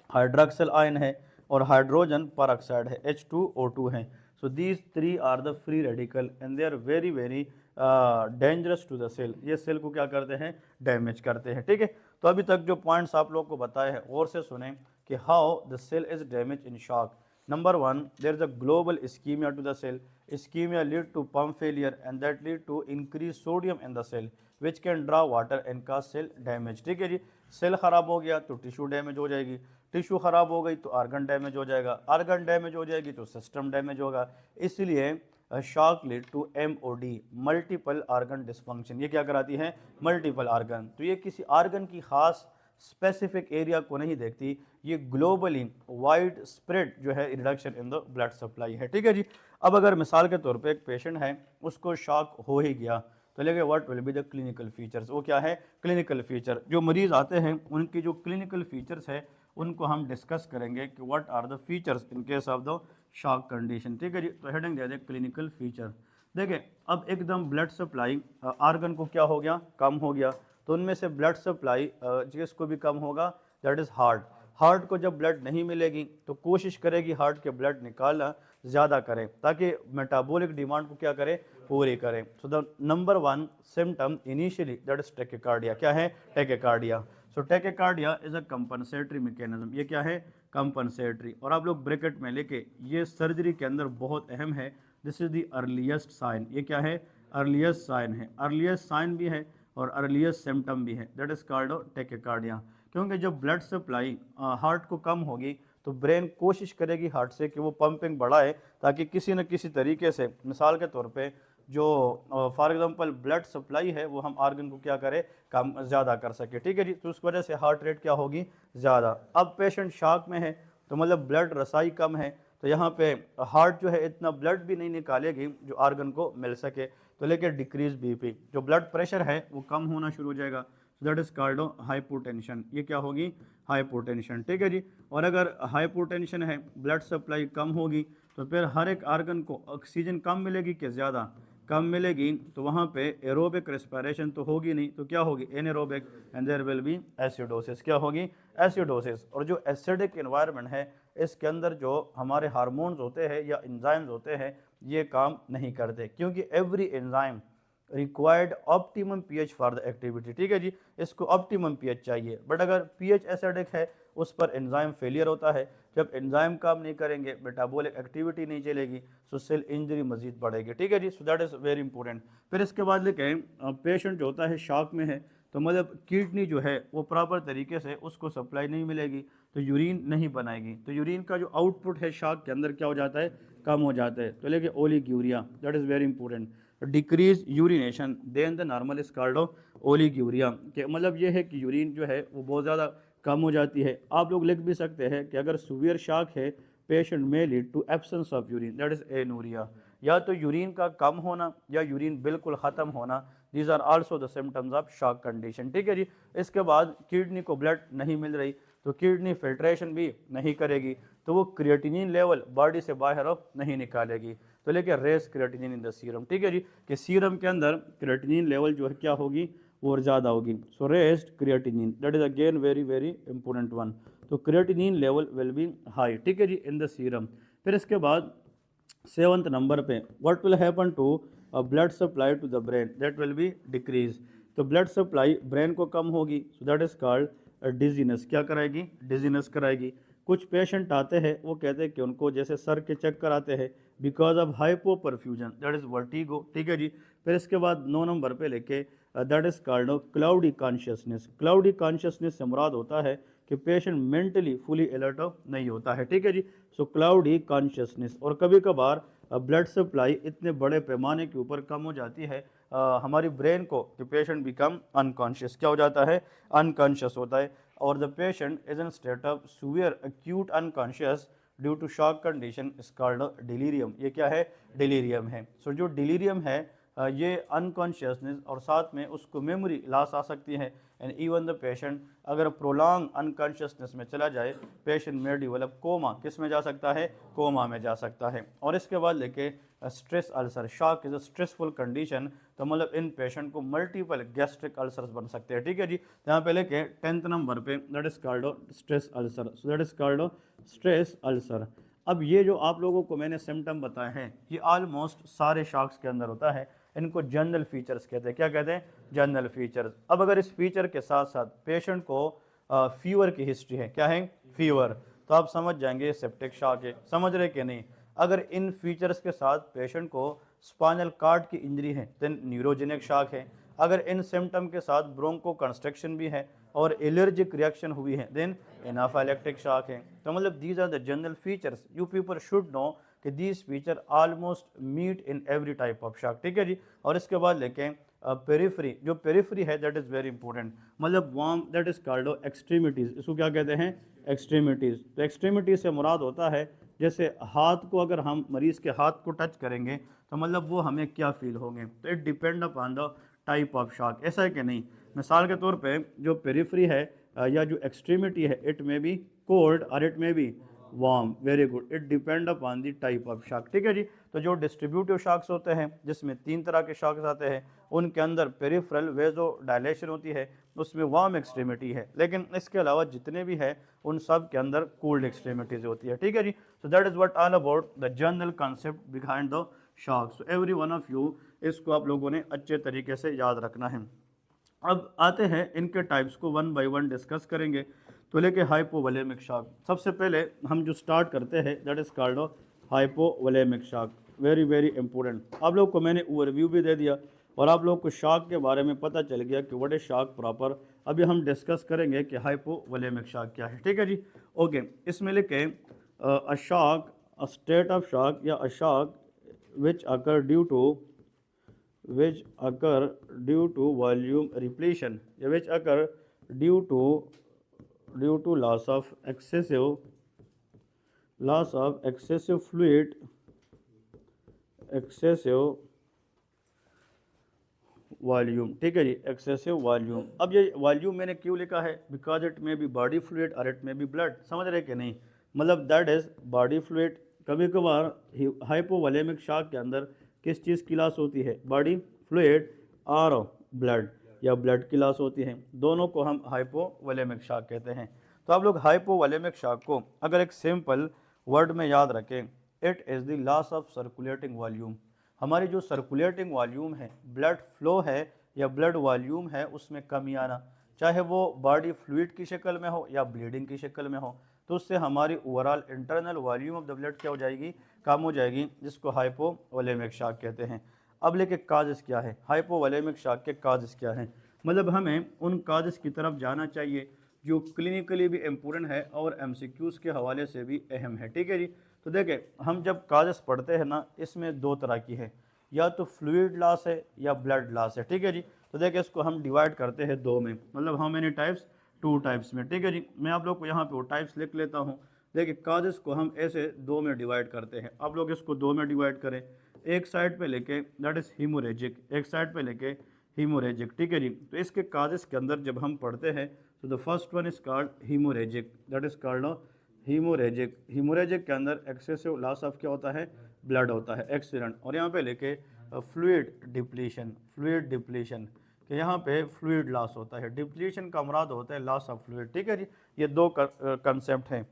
हाइड्रोक्सिल आयन है, और हाइड्रोजन परऑक्साइड है, H2O2 है। So these 3 are the free radical and they are very very dangerous to the cell. ये सेल को क्या करते हैं, डैमेज करते हैं। ठीक है, तो अभी तक जो पॉइंट्स आप लोग को बताए हैं और से सुने कि how the cell is damage in shock. Number 1, there is a global ischemia to the cell. Ischemia lead to pump failure and that lead to increased sodium in the cell which can draw water and cause cell damage. ठीक है जी, cell खराब हो गया तो tissue damage हो जाएगी, tissue खराब हो गई तो आर्गन डैमेज हो जाएगा, आर्गन डैमेज हो जाएगी तो सिस्टम डैमेज होगा। इसलिए shock lead to MOD, multiple organ dysfunction. ये क्या कराती है, मल्टीपल आर्गन। तो ये किसी आर्गन की खास स्पेसिफिक एरिया को नहीं देखती, ये ग्लोबली वाइड स्प्रेड जो है reduction in the blood supply है। ठीक है जी, अब अगर मिसाल के तौर पे एक पेशेंट है, उसको शॉक हो ही गया, तो लेके what will be the clinical features. वो क्या है, क्लिनिकल फीचर। जो मरीज आते हैं उनकी जो क्लिनिकल फीचर्स है उनको हम डिस्कस करेंगे कि what are the features in case of the shock condition. ठीक है जी, तो हेडिंग दे दे क्लिनिकल फीचर। देखिए, अब एकदम ब्लड सप्लाई आर्गन को क्या हो गया, कम हो गया, तो उनमें से ब्लड सप्लाई जिसको भी कम होगा दैट इज़ हार्ट। हार्ट को जब ब्लड नहीं मिलेगी तो कोशिश करेगी हार्ट के ब्लड निकालना ज़्यादा करें ताकि मेटाबॉलिक डिमांड को क्या करे, पूरी करें। So the number 1 symptom initially that is tachycardia. क्या है, tachycardia. So tachycardia is a compensatory mechanism. ये क्या है, कंपनसेटरी। और आप लोग ब्रैकेट में लेके, ये सर्जरी के अंदर बहुत अहम है। This is the earliest sign. ये क्या है, अर्लीस्ट साइन है, अर्लीस्ट साइन भी है और अर्लीस्ट सिम्टम भी है, दैट इज कॉल्ड टैकिकार्डिया। क्योंकि जब ब्लड सप्लाई हार्ट को कम होगी तो ब्रेन कोशिश करेगी हार्ट से कि वो पंपिंग बढ़ाए ताकि किसी न किसी तरीके से, मिसाल के तौर पे जो फॉर एग्जांपल ब्लड सप्लाई है वो हम आर्गन को क्या करें, कम ज़्यादा कर सके। ठीक है जी, तो उस वजह से हार्ट रेट क्या होगी, ज़्यादा। अब पेशेंट शॉक में है तो मतलब ब्लड रसाई कम है, तो यहाँ पे हार्ट जो है इतना ब्लड भी नहीं निकालेगी जो आर्गन को मिल सके, तो लेके डिक्रीज BP, जो ब्लड प्रेशर है वो कम होना शुरू हो जाएगा। सो दैट इज कॉल्ड हाइपोटेंशन। ये क्या होगी, हाइपोटेंशन। ठीक है जी, और अगर हाइपोटेंशन है, ब्लड सप्लाई कम होगी, तो फिर हर एक आर्गन को ऑक्सीजन कम मिलेगी कि ज़्यादा, कम मिलेगी, तो वहाँ पे एरोबिक रेस्पिरेशन तो होगी नहीं, तो क्या होगी, anaerobic, and there will be acidosis. क्या होगी, एसिडोसिस। और जो एसिडिक एनवायरनमेंट है इसके अंदर जो हमारे हार्मोन्स होते हैं या एंजाइम्स होते हैं ये काम नहीं करते, क्योंकि every enzyme required optimum pH for the activity. ठीक है जी, इसको ऑप्टिमम पीएच चाहिए, बट अगर पीएच एसिडिक है उस पर एंजाइम फेलियर होता है। जब एंजाइम काम नहीं करेंगे, मेटाबॉलिक एक्टिविटी नहीं चलेगी, सो सेल इंजरी मजीद बढ़ेगी। ठीक है जी, so that is very important. फिर इसके बाद लेकिन पेशेंट जो होता है शॉक में है, तो मतलब किडनी जो है वो प्रॉपर तरीके से उसको सप्लाई नहीं मिलेगी, तो यूरिन नहीं बनाएगी, तो यूरिन का जो आउटपुट है शॉक के अंदर क्या हो जाता है, कम हो जाता है। तो लेकिन oliguria, that is very important. Decrease urination than the normal is called oliguria, के मतलब ये है कि यूरिन जो है वो बहुत ज़्यादा कम हो जाती है। आप लोग लिख भी सकते हैं कि अगर सीवियर शॉक है, पेशेंट में lead to absence of urine, that is anuria. या तो यूरिन का कम होना या यूरिन बिल्कुल ख़त्म होना, these are also the symptoms of shock condition. ठीक है जी। इसके बाद किडनी को ब्लड नहीं मिल रही, तो किडनी फिल्ट्रेशन भी नहीं करेगी, तो वो क्रिएटिनिन लेवल बॉडी से बाहर नहीं निकालेगी, तो लेके raise creatinine in the serum. ठीक है जी, कि सीरम के अंदर क्रिएटिनिन लेवल जो है क्या होगी, वो ज़्यादा होगी। So rest creatinine, that is again very very important one. तो creatinine level will be high, ठीक है जी, इन द सीरम। फिर इसके बाद 7th नंबर पे what will happen to blood supply to the brain, that will be decrease. तो blood supply brain को कम होगी, so that is called dizziness. क्या कराएगी, डिजीनेस कराएगी। कुछ पेशेंट आते हैं वो कहते हैं कि उनको जैसे सर के चक्कर आते हैं because of hypo perfusion, that is vertigo. ठीक है जी। फिर इसके बाद 9 नंबर पे लेके that is called cloudy consciousness. Cloudy consciousness से मुराद होता है कि पेशेंट मेंटली फुली अलर्ट नहीं होता है। ठीक है जी। सो क्लाउडी कॉन्शियसनेस। और कभी कभार ब्लड सप्लाई इतने बड़े पैमाने के ऊपर कम हो जाती है हमारी ब्रेन को कि पेशेंट बिकम अनकॉन्शियस। क्या हो जाता है, अनकॉन्शियस होता है। और the patient is in state of severe acute unconscious due to shock condition is called delirium. ये क्या है, डिलीरियम है। सो जो डिलीरियम है ये अनकॉन्शियसनेस और साथ में उसको मेमोरी लॉस आ सकती है। एंड इवन द पेशेंट अगर प्रोलॉन्ग अनकॉन्शियसनेस में चला जाए, पेशेंट में डेवलप कोमा, किस में जा सकता है, कोमा में जा सकता है। और इसके बाद लेके stress ulcer, shock is a stressful condition, तो मतलब इन पेशेंट को मल्टीपल गैस्ट्रिक अल्सर्स बन सकते हैं। ठीक है जी। यहाँ पे लेके 10th नंबर पे that is called stress ulcer. So that is called stress ulcer. अब ये जो आप लोगों को मैंने सिम्टम बताए हैं, ये ऑलमोस्ट सारे शॉक्स के अंदर होता है। इनको जनरल फीचर्स कहते हैं। क्या कहते हैं, जनरल फीचर्स। अब अगर इस फीचर के साथ साथ पेशेंट को फीवर की हिस्ट्री है, क्या है, फीवर, तो आप समझ जाएंगे सेप्टिक शॉक है। समझ रहे कि नहीं। अगर इन फीचर्स के साथ पेशेंट को स्पाइनल कार्ड की इंजरी है, देन न्यूरोजेनिक शॉक है। अगर इन सिम्टम के साथ ब्रोंको कंस्ट्रक्शन भी है और एलर्जिक रिएक्शन हुई है, देन एनाफाइलेक्टिक शॉक है। तो मतलब these are the general features, you people should know कि these feature almost meet in every type of shock. ठीक है जी। और इसके बाद लेके पेरिफरी, जो पेरिफरी है दैट इज़ वेरी इंपॉर्टेंट, मतलब warm, that is called extremities. इसको क्या कहते हैं, एक्सट्रीमिटीज़। तो एक्सट्रीमिटीज़ से मुराद होता है जैसे हाथ को अगर हम मरीज़ के हाथ को टच करेंगे तो मतलब वो हमें क्या फील होंगे, तो it depend upon the type of shock. ऐसा है कि नहीं। मिसाल के तौर पे जो पेरिफरी है या जो एक्सट्रीमिटी है, इट में बी कोल्ड और इट में B warm, very good, it depend upon the type of shock. ठीक है जी। तो जो डिस्ट्रीब्यूटिव शॉक्स होते हैं जिसमें 3 तरह के शॉक्स आते हैं, उनके अंदर पेरिफेरल वेजो डायलेशन होती है, उसमें वार्म एक्सट्रीमिटी है। लेकिन इसके अलावा जितने भी है उन सब के अंदर कोल्ड एक्सट्रीमिटीज होती है। ठीक है जी। So that is what all about the general concept behind the shock. So every one of you, इसको आप लोगों ने अच्छे तरीके से याद रखना है। अब आते हैं इनके टाइप्स को वन बाय वन डिस्कस करेंगे। तो लेके हाइपोवोलेमिक शॉक, सबसे पहले हम जो स्टार्ट करते हैं that is called hypovolemic shock. Very very important. आप लोग को मैंने ओवरव्यू भी दे दिया और आप लोग को शॉक के बारे में पता चल गया कि व्हाट इज शॉक प्रॉपर। अभी हम डिस्कस करेंगे कि हाइपोवोलेमिक शॉक क्या है। ठीक है जी। ओके, इसमें लिखे a shock, a state of shock या a shock which occur due to volume repletion, which occur due to loss of excessive fluid, excessive volume. ठीक है जी, एक्सेसिव वॉल्यूम। अब ये वॉल्यूम मैंने क्यों लिखा है, बिकॉज इट में बी बॉडी फ्लूइड और इट में बी ब्लड। समझ रहे कि नहीं, मतलब दैट इज बॉडी फ्लूइड। कभी कभार हाइपोवोलेमिक शॉक के अंदर किस चीज़ की लॉस होती है, बॉडी फ्लूइड और ब्लड, या ब्लड की लॉस होती है, दोनों को हम हाइपोवोलेमिक शॉक कहते हैं। तो आप लोग हाइपोवोलेमिक शॉक को अगर एक सिंपल वर्ड में याद रखें, it is the loss of circulating volume. हमारी जो सर्कुलेटिंग वॉल्यूम है, ब्लड फ्लो है या ब्लड वॉल्यूम है, उसमें कमी आना, चाहे वो बॉडी फ्लूइड की शक्ल में हो या ब्लीडिंग की शक्ल में हो, तो उससे हमारी overall internal volume of the blood क्या हो जाएगी, कम हो जाएगी, जिसको हाइपोवोलेमिक शॉक कहते हैं। अब लेके काजेस क्या है, हाइपोवोलेमिक शॉक के काजेस क्या हैं, मतलब हमें उन काजेस की तरफ जाना चाहिए जो क्लिनिकली भी इम्पोर्टेंट है और एमसीक्यूज़ के हवाले से भी अहम है। ठीक है जी। तो देखें, हम जब काजेस पढ़ते हैं ना, इसमें दो तरह की है, या तो फ्लूइड लॉस है या ब्लड लॉस है। ठीक है जी। तो देखिए, इसको हम डिवाइड करते हैं दो में, मतलब how many types, two types में। ठीक है जी। मैं आप लोग को यहाँ पे वो टाइप्स लिख लेता हूँ। देखिए, काजेस को हम ऐसे दो में डिवाइड करते हैं, आप लोग इसको दो में डिवाइड करें, एक साइड पे लेके दैट इज़ हीमोरेजिक, एक साइड पे लेके हीमोरेजिक। ठीक है जी। तो इसके काजेस के अंदर जब हम पढ़ते हैं तो the first one is called haemorrhagic, that is called haemorrhagic. Haemorrhagic के अंदर एक्सेसिव लॉस ऑफ क्या होता है, ब्लड होता है, एक्सीडेंट। और यहाँ पे लेके फ्लूइड डिप्लीशन, फ्लूइड डिप्लीशन कि यहाँ पे फ्लूइड लॉस होता है, डिप्लीशन का मुराद होता है लॉस ऑफ फ्लूइड। ठीक है जी। ये दो कंसेप्ट हैं।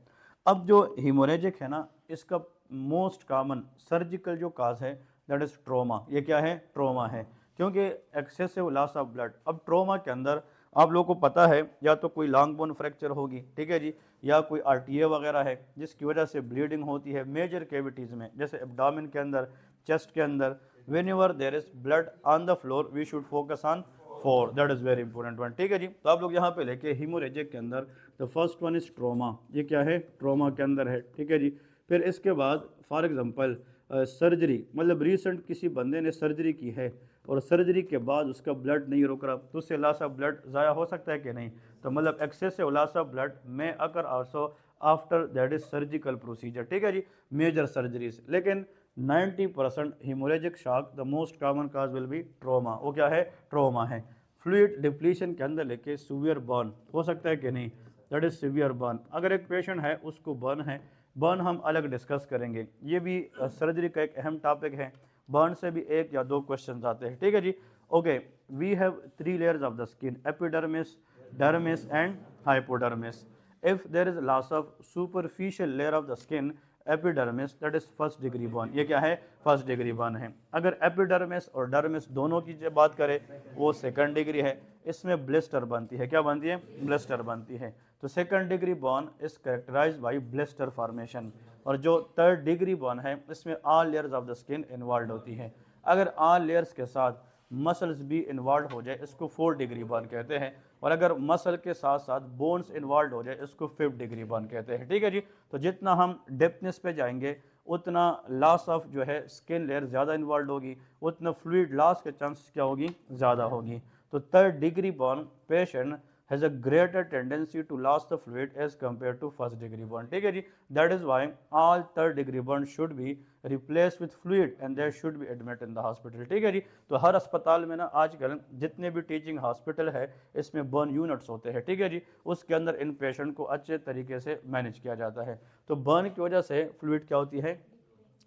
अब जो हीमोरेजिक है ना, इसका मोस्ट कॉमन सर्जिकल जो काज है दैट इज ट्रोमा। ये क्या है, ट्रोमा है, क्योंकि एक्सेसिव लॉस ऑफ ब्लड। अब ट्रोमा के अंदर आप लोगों को पता है, या तो कोई लॉन्ग बोन फ्रैक्चर होगी, ठीक है जी, या कोई आरटीए वगैरह है जिसकी वजह से ब्लीडिंग होती है मेजर कैविटीज़ में, जैसे एब्डोमेन के अंदर, चेस्ट के अंदर। Whenever there is blood on the floor we should focus on four, that is very important one. ठीक है जी। तो आप लोग यहाँ पे लेके हीमोरेजिक के अंदर the first one is trauma, ये क्या है, ट्रोमा के अंदर है। ठीक है जी। फिर इसके बाद फॉर एग्जांपल सर्जरी, मतलब रिसेंट किसी बंदे ने सर्जरी की है और सर्जरी के बाद उसका ब्लड नहीं रुक रहा, तो उससे लॉस ऑफ ब्लड ज़ाया हो सकता है कि नहीं, तो मतलब एक्सेसिव लॉस ऑफ ब्लड में occur also after that is surgical procedure. ठीक है जी, मेजर सर्जरीज। लेकिन 90% haemorrhagic shock the most common cause will be trauma, वो क्या है, ट्रोमा है। फ्लूइड डिप्लीशन के अंदर लेके सीवियर बर्न हो सकता है कि नहीं, दैट इज सीवियर बर्न। अगर एक पेशेंट है उसको बर्न है, बर्न हम अलग डिस्कस करेंगे, ये भी सर्जरी का एक अहम टॉपिक है, बर्न से भी एक या दो क्वेश्चन आते हैं। ठीक है जी। Okay, we have 3 layers of the skin, epidermis, dermis and hypodermis. If there is loss of superficial layer of the skin epidermis, that is first degree burn, ये क्या है, फर्स्ट डिग्री बर्न है। अगर एपिडर्मिस और dermis दोनों की जब बात करें वो सेकंड डिग्री है, इसमें ब्लिस्टर बनती है, क्या बनती है, ब्लिस्टर बनती है। तो second degree burn is characterised by blister formation. और जो थर्ड डिग्री बर्न है इसमें all layers of the skin involve होती है। अगर ऑल लेयर्स के साथ मसल्स भी इन्वॉल्व हो जाए इसको फोर्थ डिग्री बर्न कहते हैं, और अगर मसल के साथ साथ बोन्स इन्वॉल्व हो जाए इसको फिफ्थ डिग्री बर्न कहते हैं। ठीक है जी। तो जितना हम डेप्थनेस पे जाएंगे उतना लॉस ऑफ जो है स्किन लेयर ज़्यादा इन्वॉल्व होगी, उतना फ्लूइड लॉस के चांसेस क्या होगी, ज़्यादा होगी। तो third degree burn patient has a greater tendency to lose the fluid as compared to first degree burn. ठीक है जी। That is why all third degree burn should be replaced with fluid and they should be admitted in the hospital. ठीक है जी। तो हर अस्पताल में ना आजकल जितने भी टीचिंग हॉस्पिटल है इसमें बर्न यूनिट्स होते हैं। ठीक है जी। उसके अंदर इन पेशेंट को अच्छे तरीके से मैनेज किया जाता है। तो बर्न की वजह से फ्लूइड क्या होती है,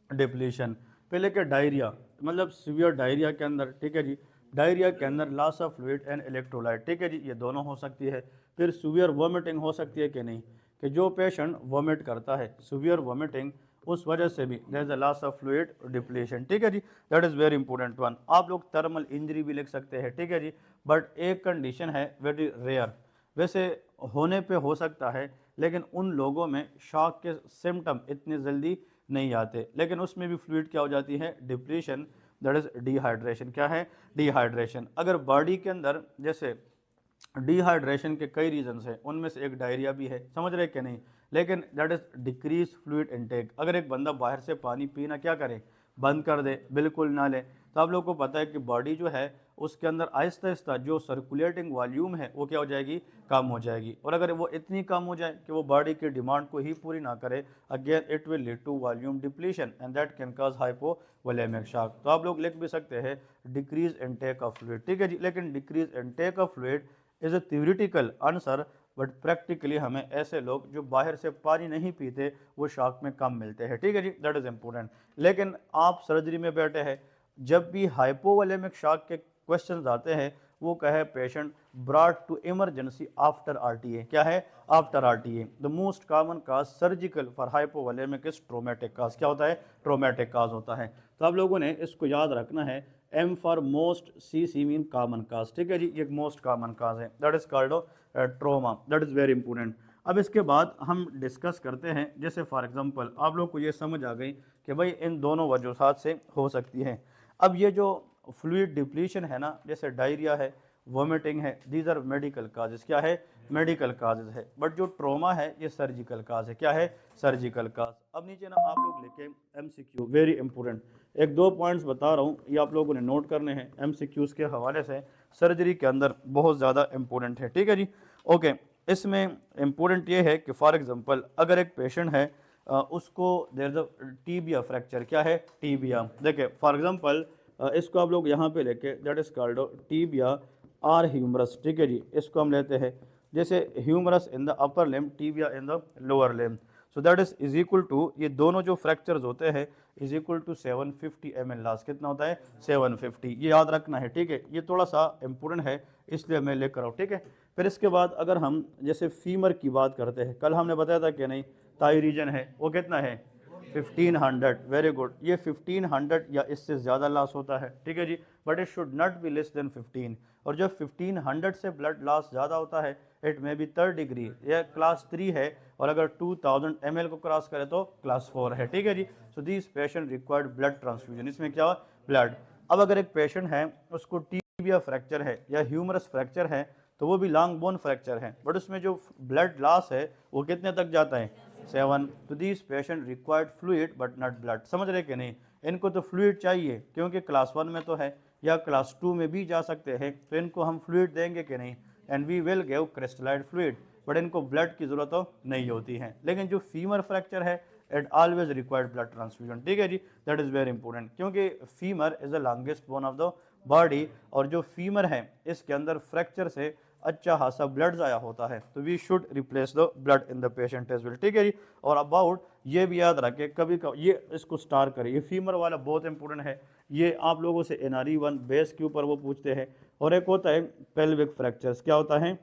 डिप्लीशन। पहले के डायरिया, मतलब सीवियर डायरिया के अंदर, ठीक है जी, डायरिया के अंदर loss of fluid and electrolyte. ठीक है जी, ये दोनों हो सकती है। फिर सीवियर वोमिटिंग हो सकती है कि नहीं, कि जो पेशेंट वोमिट करता है, सीवियर वोमिटिंग, उस वजह से भी there is a loss of fluid depletion. ठीक है जी। That is very important one. आप लोग थर्मल इंजरी भी लिख सकते हैं। ठीक है जी। बट एक कंडीशन है वेरी रेयर, वैसे होने पे हो सकता है, लेकिन उन लोगों में शॉक के सिम्टम इतने जल्दी नहीं आते, लेकिन उसमें भी फ्लूइड क्या हो जाती है, डिप्लीशन, दैट इज डिहाइड्रेशन। क्या है, डिहाइड्रेशन। अगर बॉडी के अंदर जैसे डिहाइड्रेशन के कई रीजंस हैं, उनमें से एक डायरिया भी है, समझ रहे कि नहीं, लेकिन that is decrease fluid intake. अगर एक बंदा बाहर से पानी पीना क्या करे, बंद कर दे, बिल्कुल ना ले, तो आप लोगों को पता है कि बॉडी जो है उसके अंदर आहिस्ता आहिस्ता जो सर्कुलेटिंग वॉल्यूम है वो क्या हो जाएगी, कम हो जाएगी। और अगर वो इतनी कम हो जाए कि वो बॉडी की डिमांड को ही पूरी ना करे, again it will lead to volume depletion and that can cause hypovolemic shock. तो आप लोग लिख भी सकते हैं डिक्रीज इनटेक ऑफ फ्लूइड। ठीक है जी। लेकिन decrease intake of fluid is a theoretical answer, but practically हमें ऐसे लोग जो बाहर से पानी नहीं पीते वो शॉक में कम मिलते हैं। ठीक है जी। That is important. लेकिन आप सर्जरी में बैठे हैं, जब भी हाइपोवोलेमिक शॉक के क्वेश्चंस आते हैं वो क्या है, patient brought to emergency after RTA. क्या है, after RTA. The most common cause surgical for hypovolemic is traumatic cause. क्या होता है, ट्रोमेटिक काज होता है। तो आप लोगों ने इसको याद रखना है, M for most, C mean common cause. ठीक है जी, ये मोस्ट कॉमन काज है, that is called trauma, that is very important. अब इसके बाद हम डिस्कस करते हैं, जैसे फॉर एग्जांपल आप लोग को ये समझ आ गई कि भाई इन दोनों वजूहात से हो सकती है। अब ये जो फ्लूइड डिप्लीशन है ना, जैसे डायरिया है, वोमिटिंग है, दीज आर मेडिकल काजेज। क्या है, मेडिकल काजेज है। बट जो ट्रोमा है ये सर्जिकल काज है। क्या है, सर्जिकल काज। अब नीचे ना आप लोग लिखे एमसीक्यू, वेरी इंपॉर्टेंट। एक दो पॉइंट्स बता रहा हूँ, ये आप लोगों ने नोट करने हैं एमसीक्यूज के हवाले से, सर्जरी के अंदर बहुत ज़्यादा इंपॉर्टेंट है। ठीक है जी, ओके। इसमें इंपॉर्टेंट ये है कि फॉर एग्जांपल अगर एक पेशेंट है उसको there is a tibia fracture. क्या है, टीबिया। देखिए फॉर एग्जांपल इसको आप लोग यहाँ पे लेके, that is called tibia or humerus. ठीक है जी, इसको हम लेते हैं जैसे humerus in the upper limb, tibia in the lower limb. So that is equal to, ये दोनों जो फ्रैक्चर्स होते हैं is equal to 750 ml loss. कितना होता है, 750। ये याद रखना है। ठीक है, ये थोड़ा सा इंपॉर्टेंट है इसलिए मैं लेकर आऊँ। ठीक है, फिर इसके बाद अगर हम जैसे फीमर की बात करते हैं, कल हमने बताया था कि नहीं, थाई रीजन है वो कितना है, 1500। वेरी गुड, ये 1500 या इससे ज़्यादा लॉस होता है। ठीक है जी, but it should not be less than 15। और जब 1500 से ब्लड लॉस ज़्यादा होता है, it may be 3rd degree, यह क्लास 3 है। और अगर 2000 ml को क्रॉस करे तो क्लास 4 है। ठीक है जी, so this patient required blood transfusion. इसमें क्या, ब्लड। अब अगर एक पेशेंट है उसको टीबिया फ्रैक्चर है या ह्यूमरस फ्रैक्चर है, तो वो भी लॉन्ग बोन फ्रैक्चर है, बट उसमें जो ब्लड लॉस है वो कितने तक जाता है, 7। तो this patient required fluid but not blood. समझ रहे कि नहीं, इनको तो फ्लूइड चाहिए क्योंकि क्लास 1 में तो है या क्लास 2 में भी जा सकते हैं, तो इनको हम फ्लूइड देंगे कि नहीं, and we will give crystalloid fluid, but इनको ब्लड की जरूरत तो नहीं होती है। लेकिन जो फीमर फ्रैक्चर है it always required blood transfusion. ठीक है जी, दैट इज वेरी इंपॉर्टेंट, क्योंकि femur is the longest bone of the body, और जो फीमर है इसके अंदर फ्रैक्चर से अच्छा खासा ब्लड ज़ाया होता है, तो we should replace the blood in the patient as well. ठीक है जी, और अबाउट ये भी याद रखें, कभी कभी ये इसको स्टार करें, ये फीमर वाला बहुत इंपॉर्टेंट है, ये आप लोगों से NRE 1 बेस के ऊपर वो पूछते हैं। और एक होता है पेल्विक फ्रैक्चर्स। क्या होता है,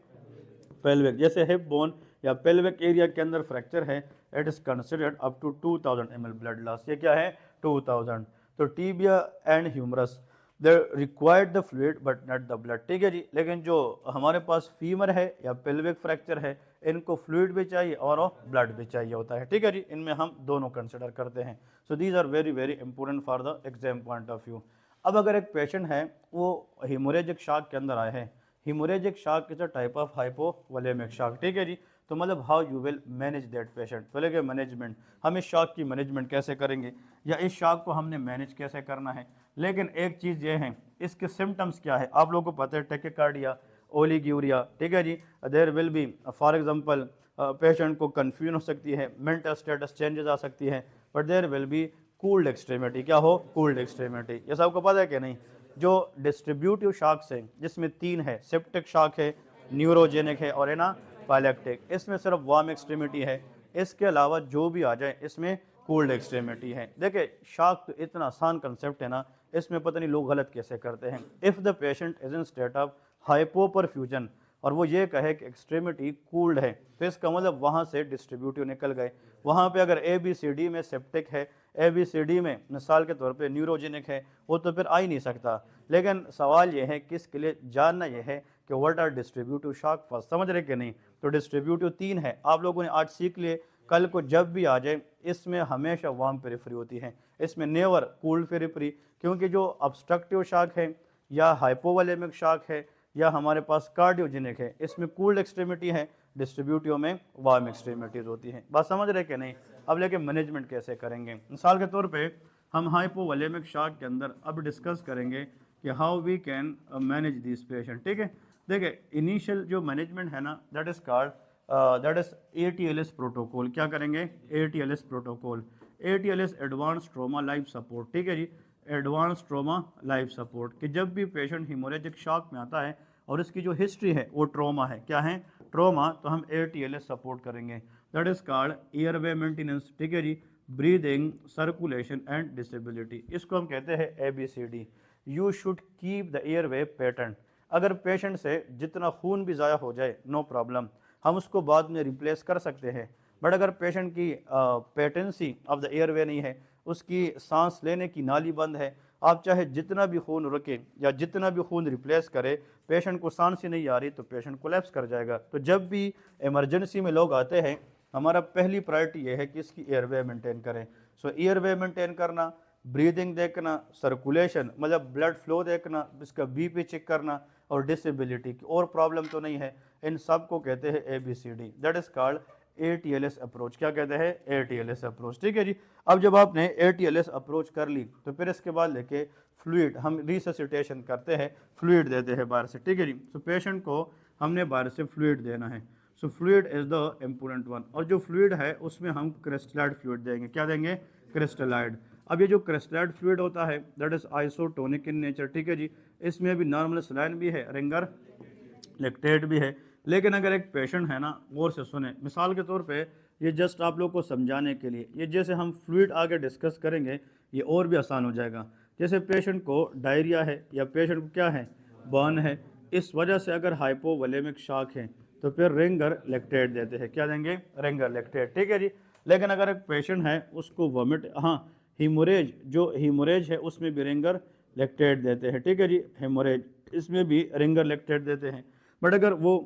पेल्विक, जैसे हिप बोन या पेल्विक एरिया के अंदर फ्रैक्चर है, it is considered up to 2000 ml blood loss. ये क्या है, 2000। तो tibia and humerus they required the fluid but not the blood. ठीक है जी, लेकिन जो हमारे पास फीमर है या पेल्विक फ्रैक्चर है, इनको फ्लूइड भी चाहिए और ब्लड भी चाहिए होता है। ठीक है जी, इनमें हम दोनों कंसिडर करते हैं। So these are very very important for the exam point of view. अब अगर एक पेशेंट है वो हिमोरेजिक शॉक के अंदर आए हैं, haemorrhagic shock is a type of hypovolemic shock. ठीक है जी, तो मतलब how you will manage that patient, बोले कि मैनेजमेंट, हम इस शॉक की मैनेजमेंट कैसे करेंगे या इस शॉक को हमने मैनेज कैसे करना है। लेकिन एक चीज़ ये है, इसके सिम्टम्स क्या है, आप लोगों को पता है, टेकिकार्डिया, ओलिग्यूरिया। ठीक है जी, there will be for example patient को कन्फ्यूजन हो सकती है, मेंटल स्टेटस चेंजेस आ सकती है, but there will be cooled extremity. क्या हो, कूल्ड एक्सट्रीमिटी। ये सबको पता है कि नहीं। जो डिस्ट्रीब्यूटिव शॉक्स हैं जिसमें 3 है, सेप्टिक शॉक है, न्यूरोजेनिक है और है ना पायलैक्टिक, इसमें सिर्फ वार्म एक्सट्रीमिटी है, इसके अलावा जो भी आ जाए इसमें कोल्ड एक्सट्रीमिटी है। देखिए शॉक तो इतना आसान कंसेप्ट है ना, इसमें पता नहीं लोग गलत कैसे करते हैं। If the patient is in state of hypoperfusion और वो ये कहे कि एक्सट्रीमिटी कूल्ड है, तो इसका मतलब वहाँ से डिस्ट्रीब्यूटिव निकल गए। वहाँ पे अगर ABCD में सेप्टिक है, ABCD में मिसाल के तौर पे न्यूरोजेनिक है, वो तो फिर आ ही नहीं सकता। लेकिन सवाल ये है किसके लिए जानना ये है कि what are distributive shock first. समझ रहे कि नहीं, तो डिस्ट्रीब्यूटिव 3 है, आप लोगों ने आज सीख लिए, कल को जब भी आ जाए इसमें हमेशा वार्म पेरिफेरी होती है, इसमें नेवर कूल्ड पेरिफेरी, क्योंकि जो ऑब्स्ट्रक्टिव शॉक है या हाइपोवोलेमिक शॉक है या हमारे पास कार्डियोजेनिक है, इसमें कूल्ड एक्सट्रीमिटी है, डिस्ट्रीब्यूटिव में वार्म एक्सट्रीमिटीज होती हैं। बात समझ रहे कि नहीं। अब लेके मैनेजमेंट कैसे करेंगे, मिसाल के तौर पे हम हाइपोवोलेमिक शॉक के अंदर अब डिस्कस करेंगे कि how we can manage this patient. ठीक है, देखिए इनिशियल जो मैनेजमेंट है ना, that is called that is ATLS protocol. क्या करेंगे, ATLS protocol, ATLS advance trauma life support. ठीक है जी, एडवांस ट्रोमा लाइफ सपोर्ट, कि जब भी पेशेंट हिमोरेजिक शॉक में आता है और इसकी जो हिस्ट्री है वो ट्रोमा है, क्या है, ट्रोमा, तो हम ATLS सपोर्ट करेंगे। That is called airway maintenance. ठीक है जी, ब्रीदिंग, सर्कुलेशन एंड डिसेबिलिटी, इसको हम कहते हैं ABCD। You should keep the airway pattern, अगर पेशेंट से जितना खून भी ज़ाया हो जाए नो प्रॉब्लम, हम उसको बाद में रिप्लेस कर सकते हैं। बट अगर पेशेंट की पेटेंसी ऑफ द एयरवे नहीं है, उसकी सांस लेने की नाली बंद है, आप चाहे जितना भी खून रुके या जितना भी खून रिप्लेस करे, पेशेंट को सांस ही नहीं आ रही तो पेशेंट कोलैप्स कर जाएगा। तो जब भी इमरजेंसी में लोग आते हैं, हमारा पहली प्रायोरिटी ये है कि इसकी एयरवे मेंटेन करें। सो एयरवे मेंटेन करना, ब्रीदिंग देखना, सर्कुलेशन मतलब ब्लड फ्लो देखना, इसका बीपी चेक करना, और डिसेबिलिटी की और प्रॉब्लम तो नहीं है, इन सब को कहते हैं ABCD, that is called ATLS approach. क्या कहते हैं? ATLS approach. ठीक है जी। अब जब आपने ATLS अप्रोच कर ली तो फिर इसके बाद लेके फ्लूइड, हम रिससिटेशन करते हैं, फ्लूइड देते हैं बाहर से। ठीक है जी। सो पेशेंट को हमने बाहर से फ्लूइड देना है। So fluid is the important one, और जो फ्लूइड है उसमें हम क्रिस्टलाइड फ्लूइड देंगे। क्या देंगे? क्रिस्टलाइड। अब ये जो क्रिस्टलाइड फ्लूइड होता है that is isotonic in nature. ठीक है जी। इसमें भी नॉर्मल सलाइन भी है, रिंगर लैक्टेट भी है। लेकिन अगर एक पेशेंट है ना, गौर से सुने, मिसाल के तौर पे ये जस्ट आप लोग को समझाने के लिए, ये जैसे हम फ्लूइड आगे डिस्कस करेंगे ये और भी आसान हो जाएगा। जैसे पेशेंट को डायरिया है या पेशेंट को क्या है, बर्न है, इस वजह से अगर हाइपोवोलेमिक शॉक है तो फिर रिंगर लैक्टेट देते हैं। क्या देंगे? Ringer lactate. ठीक है जी। लेकिन अगर एक पेशेंट है उसको वॉमिट, हाँ हीमोरेज, जो हीमोरेज है उसमें भी रिंगर लैक्टेट देते हैं। ठीक है जी। हेमोरेज, इसमें भी रिंगर लैक्टेट देते हैं। बट अगर वो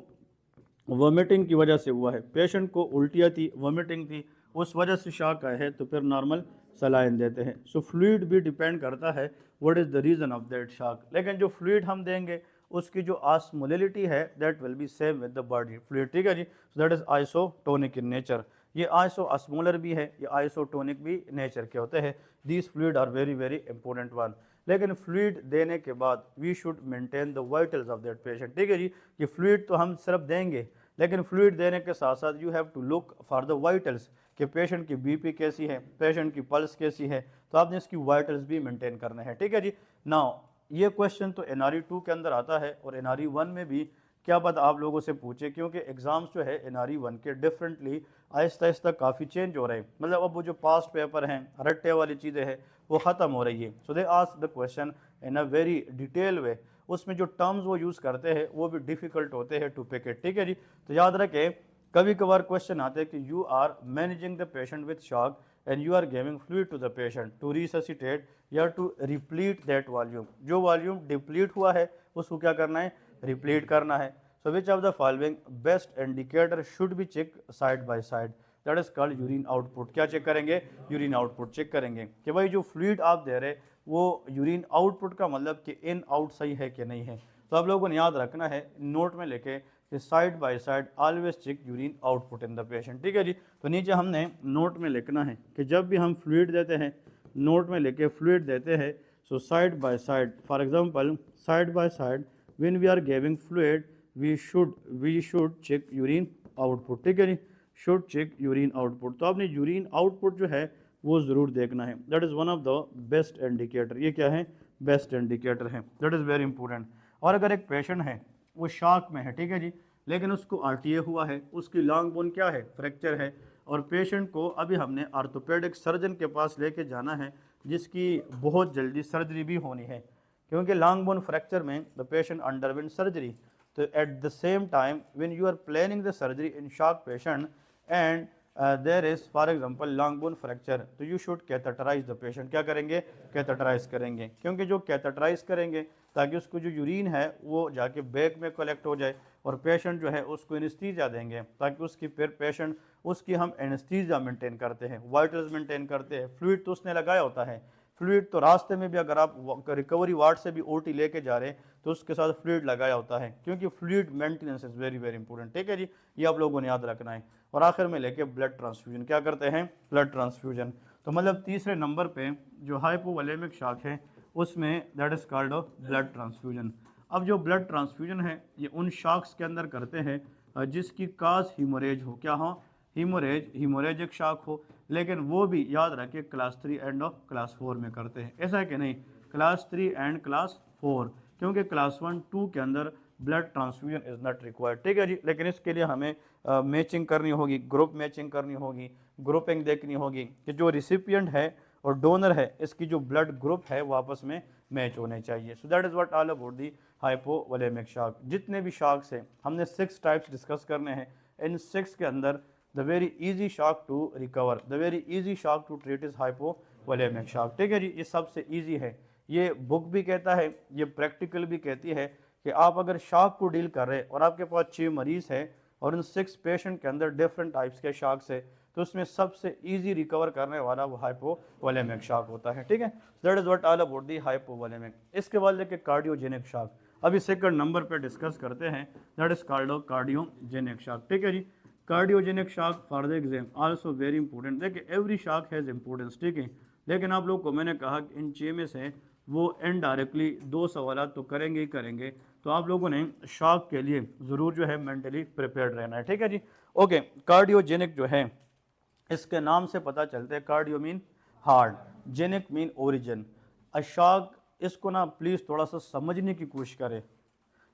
वोमिटिंग की वजह से हुआ है, पेशेंट को उल्टियाँ थी, वोमिटिंग थी, उस वजह से शॉक आया है, तो फिर नॉर्मल सलाइन देते हैं। सो फ्लूइड भी डिपेंड करता है what is the reason of that shock. लेकिन जो फ्लूइड हम देंगे उसकी जो ऑस्मोलिटी है that will be same with the body fluid. ठीक है जी। So that is isotonic in nature. ये आइसो ऑस्मोलर भी है, ये आइसोटोनिक भी नेचर के होते हैं। These fluid are very very important one. लेकिन फ्लूइड देने के बाद we should maintain the vitals of that patient. ठीक है जी। कि फ्लूइड तो हम सिर्फ देंगे, लेकिन फ्लूइड देने के साथ साथ you have to look for the vitals, कि पेशेंट की बीपी कैसी है, पेशेंट की पल्स कैसी है, तो आपने इसकी वाइटल्स भी मेंटेन करने हैं। ठीक है जी। नाउ ये क्वेश्चन तो NRE 2 के अंदर आता है और NRE 1 में भी, क्या पता आप लोगों से पूछे, क्योंकि एग्जाम्स जो है NRE 1 के डिफरेंटली आहिस्ता आहिस्ता काफ़ी चेंज हो रहे हैं। मतलब अब वो जो पास्ट पेपर हैं, रट्टे वाली चीज़ें हैं, वो ख़त्म हो रही है। So they ask the question in a very detail way. उसमें जो टर्म्स वो यूज़ करते हैं वो भी डिफ़िकल्ट होते हैं टू पिक इट। ठीक है जी। तो याद रखें, कभी कभार क्वेश्चन आते हैं कि you are managing the patient with shock and you are giving fluid to the patient to resuscitate या टू रिप्लीट दैट वॉल्यूम। जो वॉल्यूम डिप्लीट हुआ है उसको क्या करना है? रिप्लीट करना है। So which of the following best indicator should be check side by side, that is called urine output. क्या चेक करेंगे? यूरिन आउटपुट चेक करेंगे कि भाई जो फ्लूइड आप दे रहे वो यूरिन आउटपुट का मतलब कि इन आउट सही है कि नहीं है। तो आप लोगों ने याद रखना है, नोट में लेके कि side by side always check urine output in the patient. ठीक है जी। तो नीचे हमने नोट में लिखना है कि जब भी हम फ्लूइड देते हैं, नोट में लेके फ्लूइड देते हैं, so side by side, for example side by side when we are giving fluid we should check urine output. ठीक है जी। Should check urine output. तो आपने यूरिन आउटपुट जो है वो ज़रूर देखना है, that is one of the best indicator. ये क्या है? बेस्ट इंडिकेटर है, दैट इज़ वेरी इंपॉर्टेंट। और अगर एक पेशेंट है वो शॉक में है, ठीक है जी, लेकिन उसको RTA हुआ है, उसकी लॉन्ग बोन क्या है? फ्रैक्चर है, और पेशेंट को अभी हमने आर्थोपेडिक सर्जन के पास लेके जाना है, जिसकी बहुत जल्दी सर्जरी भी होनी है, क्योंकि लॉन्ग बोन फ्रैक्चर में द पेशेंट अंडरवेंट सर्जरी। तो at the same time when you are planning the surgery in shock patient and there is for example long bone fracture, तो you should catheterise the patient. क्या करेंगे? Catheterise करेंगे, क्योंकि जो catheterise करेंगे ताकि उसको जो यूरिन है वो जाके बैक में कलेक्ट हो जाए, और पेशेंट जो है उसको एनेस्थीसिया देंगे ताकि उसकी फिर पेशेंट उसकी हम एनेस्थीसिया मेंटेन करते हैं, वाइटल्स मेंटेन करते हैं। फ्लूइड तो उसने लगाया होता है, फ्लूइड तो रास्ते में भी अगर आप रिकवरी वार्ड से भी OT लेके जा रहे हैं तो उसके साथ फ्लूइड लगाया होता है, क्योंकि fluid maintenance is very very important. ठीक है जी। ये आप लोगों ने याद रखना है। और आखिर में लेके ब्लड ट्रांसफ्यूजन। क्या करते हैं? Blood transfusion. तो मतलब तीसरे नंबर पे जो हाइपोवोलेमिक शॉक है उसमें that is called blood transfusion. अब जो ब्लड ट्रांसफ्यूजन है ये उन शॉक्स के अंदर करते हैं जिसकी काज हीमोरेज हो। क्या हो? हीमोरेजिक शॉक हो। लेकिन वो भी याद रखिए क्लास 3 एंड क्लास 4 में करते हैं। ऐसा है कि नहीं? क्लास 3 एंड क्लास 4, क्योंकि क्लास 1 2 के अंदर blood transfusion is not required. ठीक है जी। लेकिन इसके लिए हमें मैचिंग करनी होगी, ग्रुप मैचिंग करनी होगी, ग्रुपिंग देखनी होगी कि जो रिसिपिएंट है और डोनर है इसकी जो ब्लड ग्रुप है वो आपस में मैच होने चाहिए। So that is what all about the hypovolemic shock. जितने भी शॉक्स हैं हमने 6 टाइप्स डिस्कस करने हैं। इन 6 के अंदर the very easy shock to recover, the very easy shock to treat is hypovolemic shock. ठीक है जी, ये सबसे इजी है। ये बुक भी कहता है, ये प्रैक्टिकल भी कहती है कि आप अगर शॉक को डील कर रहे हैं और आपके पास 6 मरीज है और इन 6 पेशेंट के अंदर डिफरेंट टाइप्स के शॉक्स है, तो उसमें सबसे इजी रिकवर करने वाला वो हाइपोवोलेमिक शॉक होता है। ठीक है, that is what all about the hypovolemic. इसके बाद लेके कार्डियोजेनिक शॉक, अभी सेकंड नंबर पे डिस्कस करते हैं, that is called cardiogenic shock. ठीक है जी, cardiogenic shock for the exam also very important. देखिए एवरी शॉक हैज़ इंपॉर्टेंस, ठीक है, लेकिन आप लोग को मैंने कहा कि इन 6 में से वो इनडायरेक्टली 2 सवाल तो करेंगे ही करेंगे, तो आप लोगों ने शॉक के लिए ज़रूर जो है मेंटली प्रिपेयर्ड रहना है। ठीक है जी, ओके। कार्डियोजेनिक जो है इसके नाम से पता चलता है, cardio mean heart, genic mean origin. Shock, इसको ना प्लीज़ थोड़ा सा समझने की कोशिश करें।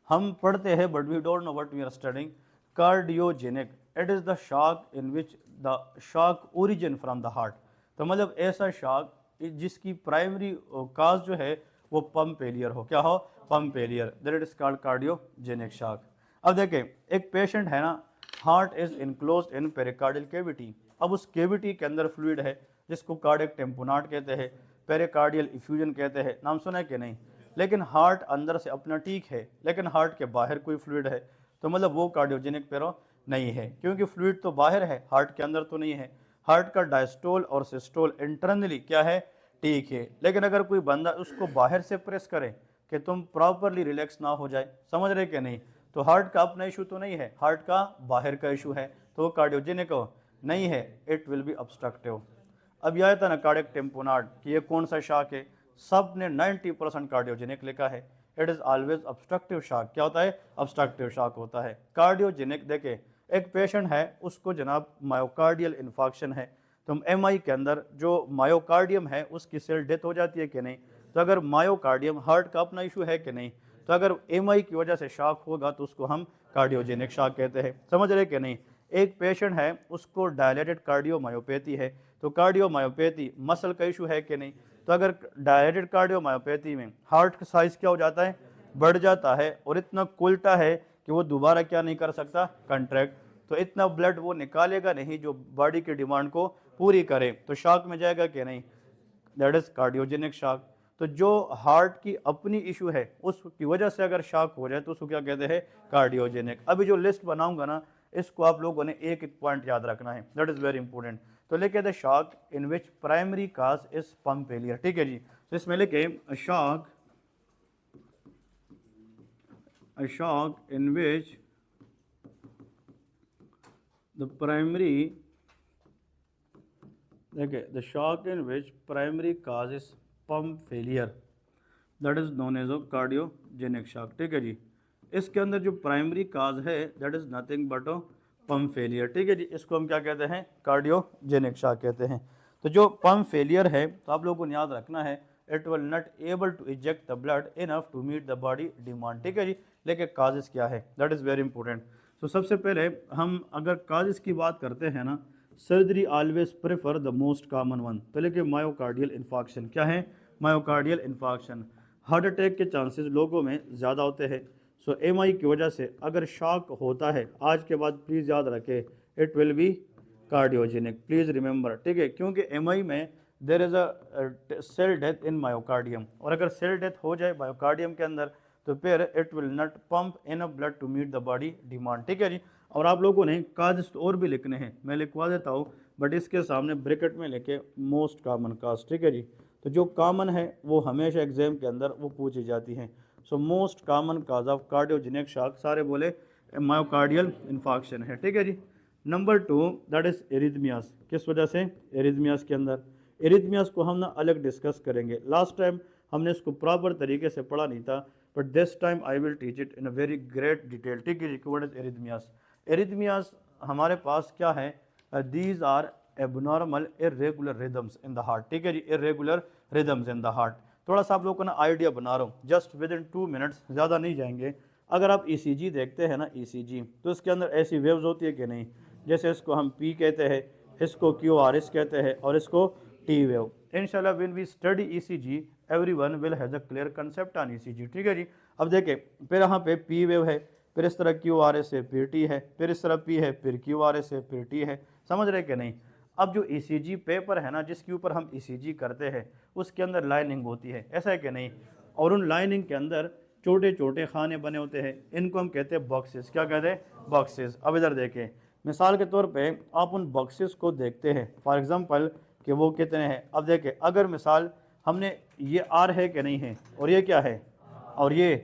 हम पढ़ते हैं but we don't know what we are studying. Cardiogenic, it is the shock in which the shock origin from the heart. तो मतलब ऐसा शॉक जिसकी प्राइमरी काज जो है वो पंप फेलियर हो, क्या हो, pump failure, that it is called cardiogenic shock. अब देखें, एक पेशेंट है ना, heart is enclosed in pericardial cavity. अब उस कैविटी के अंदर फ्लूइड है जिसको कार्डियक टेम्पोनाट कहते हैं, पेरिकार्डियल इफ्यूजन कहते हैं, नाम सुना है कि नहीं। लेकिन हार्ट अंदर से अपना ठीक है, लेकिन हार्ट के बाहर कोई फ्लूइड है, तो मतलब वो कार्डियोजेनिक पेरो नहीं है, क्योंकि फ्लूइड तो बाहर है, हार्ट के अंदर तो नहीं है। हार्ट का डायस्टोल और सिस्टोल इंटरनली क्या है, ठीक है, लेकिन अगर कोई बंदा उसको बाहर से प्रेस करे कि तुम प्रॉपरली रिलैक्स ना हो जाए, समझ रहे कि नहीं, तो हार्ट का अपना इशू तो नहीं है, हार्ट का बाहर का इशू है, तो वो कार्डियोजेनिक नहीं है, इट विल बी ऑब्स्ट्रक्टिव। अब यह था ना कार्डियक टेम्पोनाट कि ये कौन सा शॉक है, सब ने 90% कार्डियोजेनिक लिखा है। It is always obstructive shock. क्या होता है, ऑब्स्ट्रक्टिव शॉक होता है। कार्डियोजेनिक देखे, एक पेशेंट है उसको जनाब मायोकार्डियल इन्फॉक्शन है, तो एमआई के अंदर जो मायोकार्डियम है उसकी सेल डेथ हो जाती है कि नहीं, तो अगर मायोकार्डियम हार्ट का अपना इशू है कि नहीं, तो अगर एमआई की वजह से शॉक होगा तो उसको हम कार्डियोजेनिक शॉक कहते हैं, समझ रहे कि नहीं। एक पेशेंट है उसको डायलेटेड कार्डियोमायोपैथी है, तो कार्डियोमायोपैथी मसल का इशू है कि नहीं, तो अगर डायलेटेड कार्डियोमायोपैथी में हार्ट का साइज क्या हो जाता है, बढ़ जाता है, और इतना कुलटा है कि वो दोबारा क्या नहीं कर सकता, कंट्रैक्ट, तो इतना ब्लड वो निकालेगा नहीं जो बॉडी की डिमांड को पूरी करे, तो शॉक में जाएगा कि नहीं, दैट इज कार्डियोजेनिक शॉक। तो जो हार्ट की अपनी इशू है उसकी वजह से अगर शॉक हो जाए तो उसको क्या कहते हैं, कार्डियोजेनिक। अभी जो लिस्ट बनाऊंगा ना, इसको आप लोगों ने एक एक पॉइंट याद रखना है, दैट इज वेरी इंपॉर्टेंट। तो लेके the shock in which primary cause is pump failure. ठीक है जी, तो इसमें लेके shock, a shock in which the primary, okay, the shock in which primary cause is pump failure, that is known as a cardiogenic shock। ठीक है जी, इसके अंदर जो प्राइमरी काज है that is nothing but a pump failure. ठीक है जी, इसको हम क्या कहते हैं, कार्डियोजेनिक शॉक कहते हैं। तो जो पंप फेलियर है, तो आप लोगों को याद रखना है, it will not able to eject the blood enough to meet the body demand. ठीक है जी, लेकिन काजेस क्या है, दैट इज़ वेरी इंपॉर्टेंट। तो सबसे पहले हम अगर काजेस की बात करते हैं ना, surgery always prefer the most common one. तो लेकिन मायोकार्डियल इन्फॉक्शन क्या है, मायोकार्डियल इन्फॉक्शन, हार्ट अटैक के चांसेस लोगों में ज़्यादा होते हैं। सो एमआई की वजह से अगर शॉक होता है, आज के बाद प्लीज़ याद रखें, it will be cardiogenic, please remember. ठीक है, क्योंकि एमआई में there is a cell death in myocardium, और अगर सेल डेथ हो जाए मायोकार्डियम के अंदर तो फिर it will not pump in a blood to meet the body demand. ठीक है जी, और आप लोगों ने काज और भी लिखने हैं, मैं लिखवा देता हूँ, बट इसके सामने ब्रैकेट में लिखे मोस्ट कॉमन काज। ठीक है जी, तो जो कॉमन है वो हमेशा एग्जाम के अंदर वो पूछी जाती हैं। So most common cause of cardiogenic shock, सारे बोले मायोकार्डियल इन्फॉक्शन है। ठीक है जी, नंबर 2 दैट इज एरिथमियास। किस वजह से, एरिथमियास के अंदर, एरिथमियास को हम ना अलग डिस्कस करेंगे। लास्ट टाइम हमने इसको प्रॉपर तरीके से पढ़ा नहीं था, but this time I will teach it in a very great detail. ठीक है जी, व्हाट इज एरिथमियास। एरिथमियास हमारे पास क्या है, these are abnormal irregular rhythms in the heart. ठीक है जी, irregular rhythms in the heart. थोड़ा सा आप लोगों को ना आइडिया बना रहा हूँ, जस्ट विद इन 2 मिनट्स, ज़्यादा नहीं जाएंगे। अगर आप ईसीजी देखते हैं ना, ईसीजी, तो इसके अंदर ऐसी वेव्स होती है कि नहीं, जैसे इसको हम पी कहते हैं, इसको क्यूआरएस कहते हैं, और इसको टी वेव। इंशाल्लाह when we study ECG everyone will has a clear concept on ECG. ठीक है जी। अब देखें, फिर यहाँ पे पी वेव है, फिर इस तरह क्यू आर एस है, फिर टी है, फिर इस तरह पी है, फिर क्यू आर एस है, फिर टी है। समझ रहे कि नहीं? अब जो ईसीजी पेपर है ना, जिसके ऊपर हम ईसीजी करते हैं, उसके अंदर लाइनिंग होती है, ऐसा है कि नहीं? और उन लाइनिंग के अंदर छोटे छोटे खाने बने होते हैं, इनको हम कहते हैं बॉक्सेस। क्या कहते हैं? बॉक्सेस। अब इधर देखें, मिसाल के तौर पे आप उन बॉक्सेस को देखते हैं, फॉर एग्जांपल कि वो कितने हैं। अब देखें, अगर मिसाल हमने ये आर है कि नहीं है, और ये क्या है, और ये,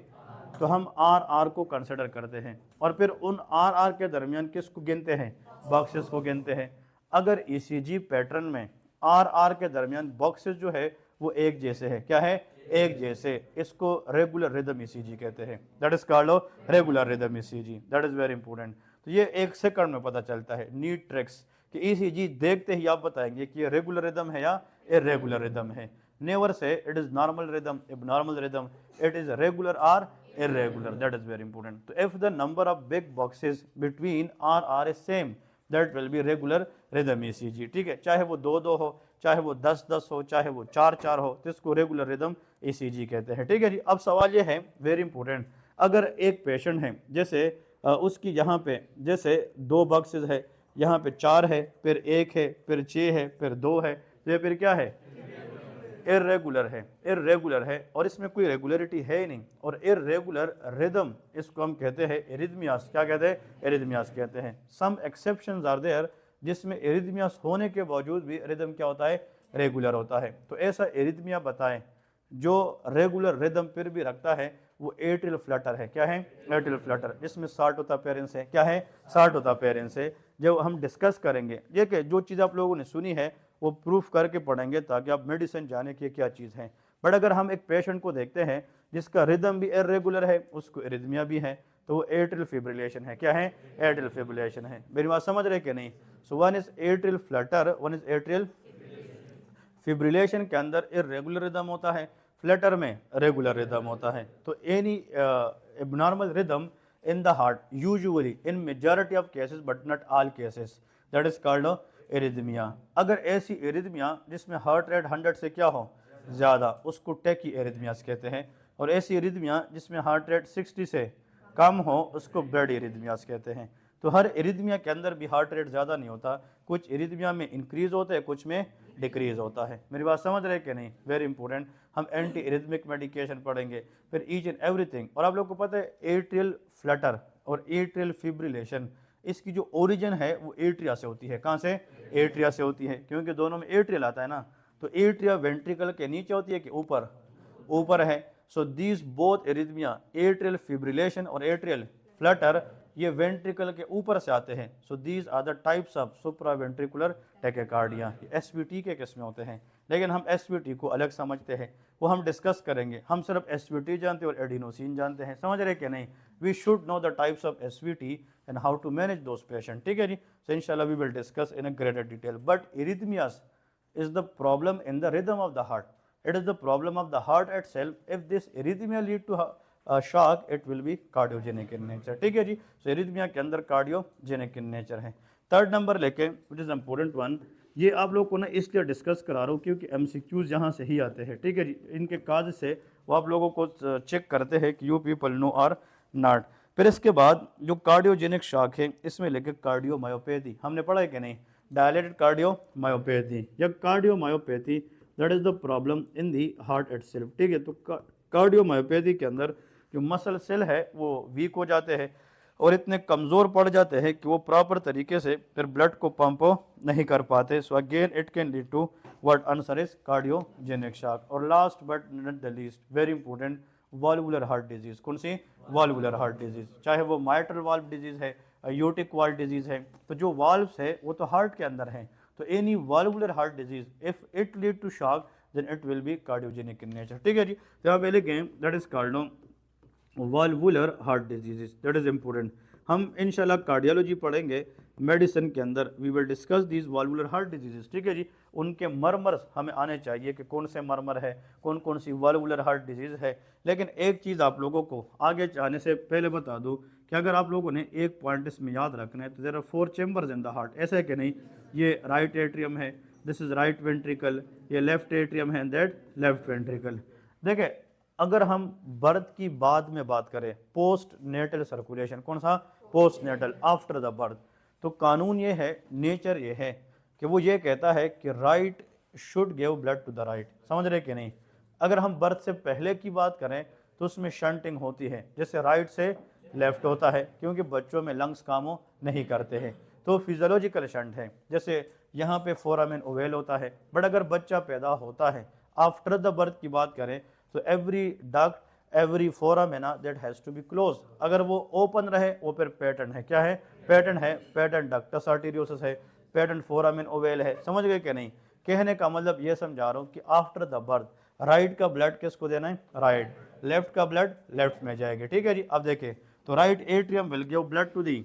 तो हम आर आर को कंसिडर करते हैं, और फिर उन आर आर के दरमियान किसको गिनते हैं? बॉक्सेस को गिनते हैं। अगर ईसीजी पैटर्न में आर आर के दरमियान बॉक्सेस जो है वो एक जैसे है, क्या है? एक जैसे, इसको रेगुलर रिदम ईसीजी कहते हैं। That is called regular rhythm ECG. That is very important. तो ये एक सेकंड में पता चलता है, नीट ट्रिक्स, कि ईसीजी देखते ही आप बताएंगे कि ये रेगुलर रिदम है या इरेगुलर रिदम है। Never say it is normal rhythm, abnormal rhythm, it is regular और irregular. That is very important. So if the number of big boxes between R is same, that will be regular rhythm ECG. ठीक है, चाहे वो 2-2 हो, चाहे वो 10-10 हो, चाहे वो 4-4 हो, तो इसको रेगुलर रिदम ECG कहते हैं। ठीक है जी। अब सवाल ये है वेरी इंपॉर्टेंट, अगर एक पेशेंट है, जैसे उसकी यहाँ पे जैसे 2 बॉक्सेस है, यहाँ पे 4 है, फिर 1 है, फिर 6 है, फिर 2 है, तो ये फिर क्या है? इरेगुलर है। इरेगुलर है और इसमें कोई रेगुलरिटी है ही नहीं। और इरेगुलर रिदम, इसको हम कहते हैं एरिथमियास। क्या कहते हैं? एरिथमियास कहते हैं। सम एक्सेप्शंस आर देयर, जिसमें एरिथमियास होने के बावजूद भी रिदम क्या होता है? रेगुलर होता है। तो ऐसा एरिथमिया बताएं जो रेगुलर रिदम फिर भी रखता है, वो एट्रियल फ्लटर है। क्या है? Atrial Flutter. इसमें सार्ट होता पेरेंस है। क्या है? सार्ट होता पेरेंस है। जब हम डिस्कस करेंगे, ये कि जो चीज़ आप लोगों ने सुनी है वो प्रूफ करके पढ़ेंगे, ताकि आप मेडिसिन जाने की क्या चीज़ है। बट अगर हम एक पेशेंट को देखते हैं जिसका रिदम भी इरेगुलर है, उसको एरिथमिया भी है, तो वो एट्रियल फिब्रिलेशन है। क्या है? एट्रियल फिब्रिलेशन है। मेरी बात समझ रहे कि नहीं? So one is atrial Flutter, one is atrial fibrillation. के अंदर इरेगुलर रिदम होता है, फ्लटर में रेगुलर रिदम होता है। तो any abnormal rhythm in the heart usually in majority of cases but not all cases, that is called arrhythmia. अगर ऐसी एरिथमिया जिसमें हार्ट रेट 100 से क्या हो? ज़्यादा, उसको टैकी एरिथमियास कहते हैं। और ऐसी एरिथमिया जिसमें हार्ट रेट 60 से कम हो, उसको ब्रेड एरिथमियास कहते हैं। तो हर एरिथमिया के अंदर भी हार्ट रेट ज़्यादा नहीं होता, कुछ एरिथमिया में इंक्रीज होता है, कुछ में डिक्रीज होता है। मेरी बात समझ रहे कि नहीं? Very important. हम एंटी एरिथमिक मेडिकेशन पढ़ेंगे, फिर ईच एंड एवरीथिंग। और आप लोग को पता है एट्रियल फ्लटर और एट्रियल फिब्रिलेशन, इसकी जो ओरिजिन है वो एट्रिया से होती है। कहाँ से? एट्रिया से होती है, क्योंकि दोनों में एट्रियल आता है ना। तो एट्रिया वेंट्रिकल के नीचे होती है कि ऊपर? ऊपर है। So these both arrhythmia, atrial fibrillation और एट्रियल फ्लटर, ये वेंट्रिकल के ऊपर से आते हैं। So these are the types of supra ventricular tachycardia. SVT के किस्में होते हैं, लेकिन हम एसवीटी को अलग समझते हैं, वो हम डिस्कस करेंगे। हम सिर्फ एसवीटी जानते हैं और एडिनोसिन जानते हैं। समझ रहे कि नहीं? We should know the types of SVT and how to manage those patient. ठीक है जी। सो इंशाल्लाह we will discuss in a greater detail. But arrhythmias is the problem in the rhythm of the heart. It is the problem of the heart itself. If this arrhythmia lead to shock, it will be cardiogenic in nature. ठीक है जी। So arrhythmia के अंदर cardiogenic in nature है। Third number लेके, which is important one, ये आप लोग को ना इसलिए डिस्कस करा रहा हूँ क्योंकि MCQs यहाँ से ही आते हैं। ठीक है जी। इनके काज से वो आप लोगों को चेक करते हैं कि यू पीपल नो और नॉट। फिर इसके बाद जो कार्डियोजेनिक शॉक है, इसमें लेके कार्डियोमायोपैथी हमने पढ़ा है कि नहीं? डायलेटेड कार्डियोमायोपैथी या cardiomyopathy, that is the problem in the heart itself. ठीक है। तो कार्डियोमायोपैथी के अंदर जो मसल सेल है वो वीक हो जाते हैं और इतने कमज़ोर पड़ जाते हैं कि वो प्रॉपर तरीके से फिर ब्लड को पंप नहीं कर पाते। So again it can lead to what answer is cardiogenic shock. और last but not the least, very important, valvular heart disease. कौन सी? Valvular heart disease. चाहे वो माइट्रल वाल्व डिजीज है, यूटिक वाल्व डिजीज है, तो जो वाल्व्स है वो तो हार्ट के अंदर है। तो any valvular heart disease if it lead to shock then it will be cardiogenic in nature. ठीक है जी। तो यहाँ पहले गेम that is called valvular heart diseases, that is important. हम इंशाल्लाह कार्डियोलॉजी पढ़ेंगे मेडिसिन के अंदर, we will discuss these valvular heart diseases. ठीक है जी। उनके मरमर हमें आने चाहिए कि कौन से मरमर है, कौन कौन सी वाल्वुलर हार्ट डिजीज है। लेकिन एक चीज़ आप लोगों को आगे जाने से पहले बता दूं कि अगर आप लोगों ने एक पॉइंट इसमें याद रखना है, तो there are 4 chambers in the heart. ऐसा है कि नहीं? ये राइट एट्रियम है, दिस इज राइट वेंट्रिकल, ये लेफ्ट एट्रियम है, दैट लेफ्ट वेंट्रिकल। देखिए अगर हम बर्थ की बाद में बात करें, पोस्ट नेटल सर्कुलेशन, कौन सा, post natal, after the birth, तो कानून ये है, नेचर ये है कि वो ये कहता है कि right should give blood to the right, समझ रहे कि नहीं। अगर हम बर्थ से पहले की बात करें तो उसमें शंटिंग होती है, जैसे राइट से लेफ्ट होता है, क्योंकि बच्चों में लंग्स कामों नहीं करते हैं, तो फिजियोलॉजिकल शंट है। जैसे यहाँ पे फोरामेन ओवेल होता है, बट अगर बच्चा पैदा होता है आफ्टर द बर्थ की बात करें तो every duct, every foramina that has to be close, अगर वो ओपन रहे वो फिर पैटर्न है, क्या है, पैटर्न है, पैटर्न डक्टस आर्टेरियोसस है, पैटर्न फोरामेन ओवेल है, समझ गए कि नहीं। कहने का मतलब ये समझा रहा हूँ कि आफ्टर द बर्थ राइट का ब्लड किसको देना है, राइट, लेफ्ट का ब्लड लेफ्ट में जाएगी, ठीक है जी। अब देखिए तो right atrium will give blood to the,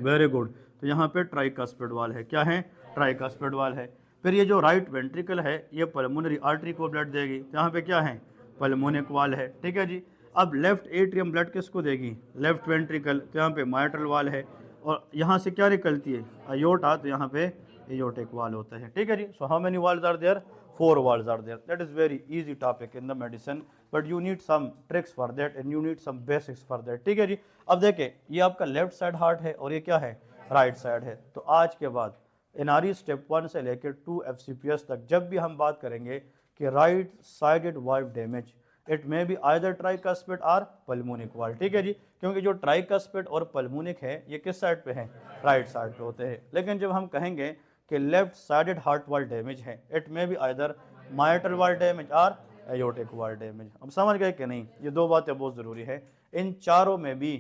very good, तो यहाँ पे ट्राइकास्पिड वाल है, क्या है, ट्राइकास्पिड वाल है। फिर ये जो राइट वेंट्रिकल है ये पल्मोनरी आर्टरी को ब्लड देगी, तो यहाँ पे क्या है, पल्मोनिक वाल है, ठीक है जी। अब लेफ्ट एट्रियम ब्लड किसको देगी, लेफ्ट वेंट्रिकल, तो यहाँ पे माइट्रल वाल है, और यहाँ से क्या निकलती है, अयोटा, तो यहाँ पे एयोटिक वाल होता है, ठीक है जी। So how many valves are there, 4 valves are there. That is very easy topic in the medicine, but you need some tricks for that and you need some basics for that, ठीक है जी। अब देखिए ये आपका left side heart है और ये क्या है, राइट साइड है। तो आज के बाद एनआरई स्टेप 1 से लेकर 2 एफसीपीएस तक जब भी हम बात करेंगे कि right sided valve damage, it may be either tricuspid और पल्मोनिक वाल्व, ठीक है जी, क्योंकि जो ट्राइकास्पिड और पल्मोनिक है ये किस साइड पे है, राइट साइड पे होते हैं। लेकिन जब हम कहेंगे कि लेफ्ट साइडेड हार्ट वाल डैमेज है, it may be either mitral वाल डैमेज और एयोटिक वाल डैमेज। अब समझ गए कि नहीं, ये 2 बातें बहुत ज़रूरी है। इन चारों में भी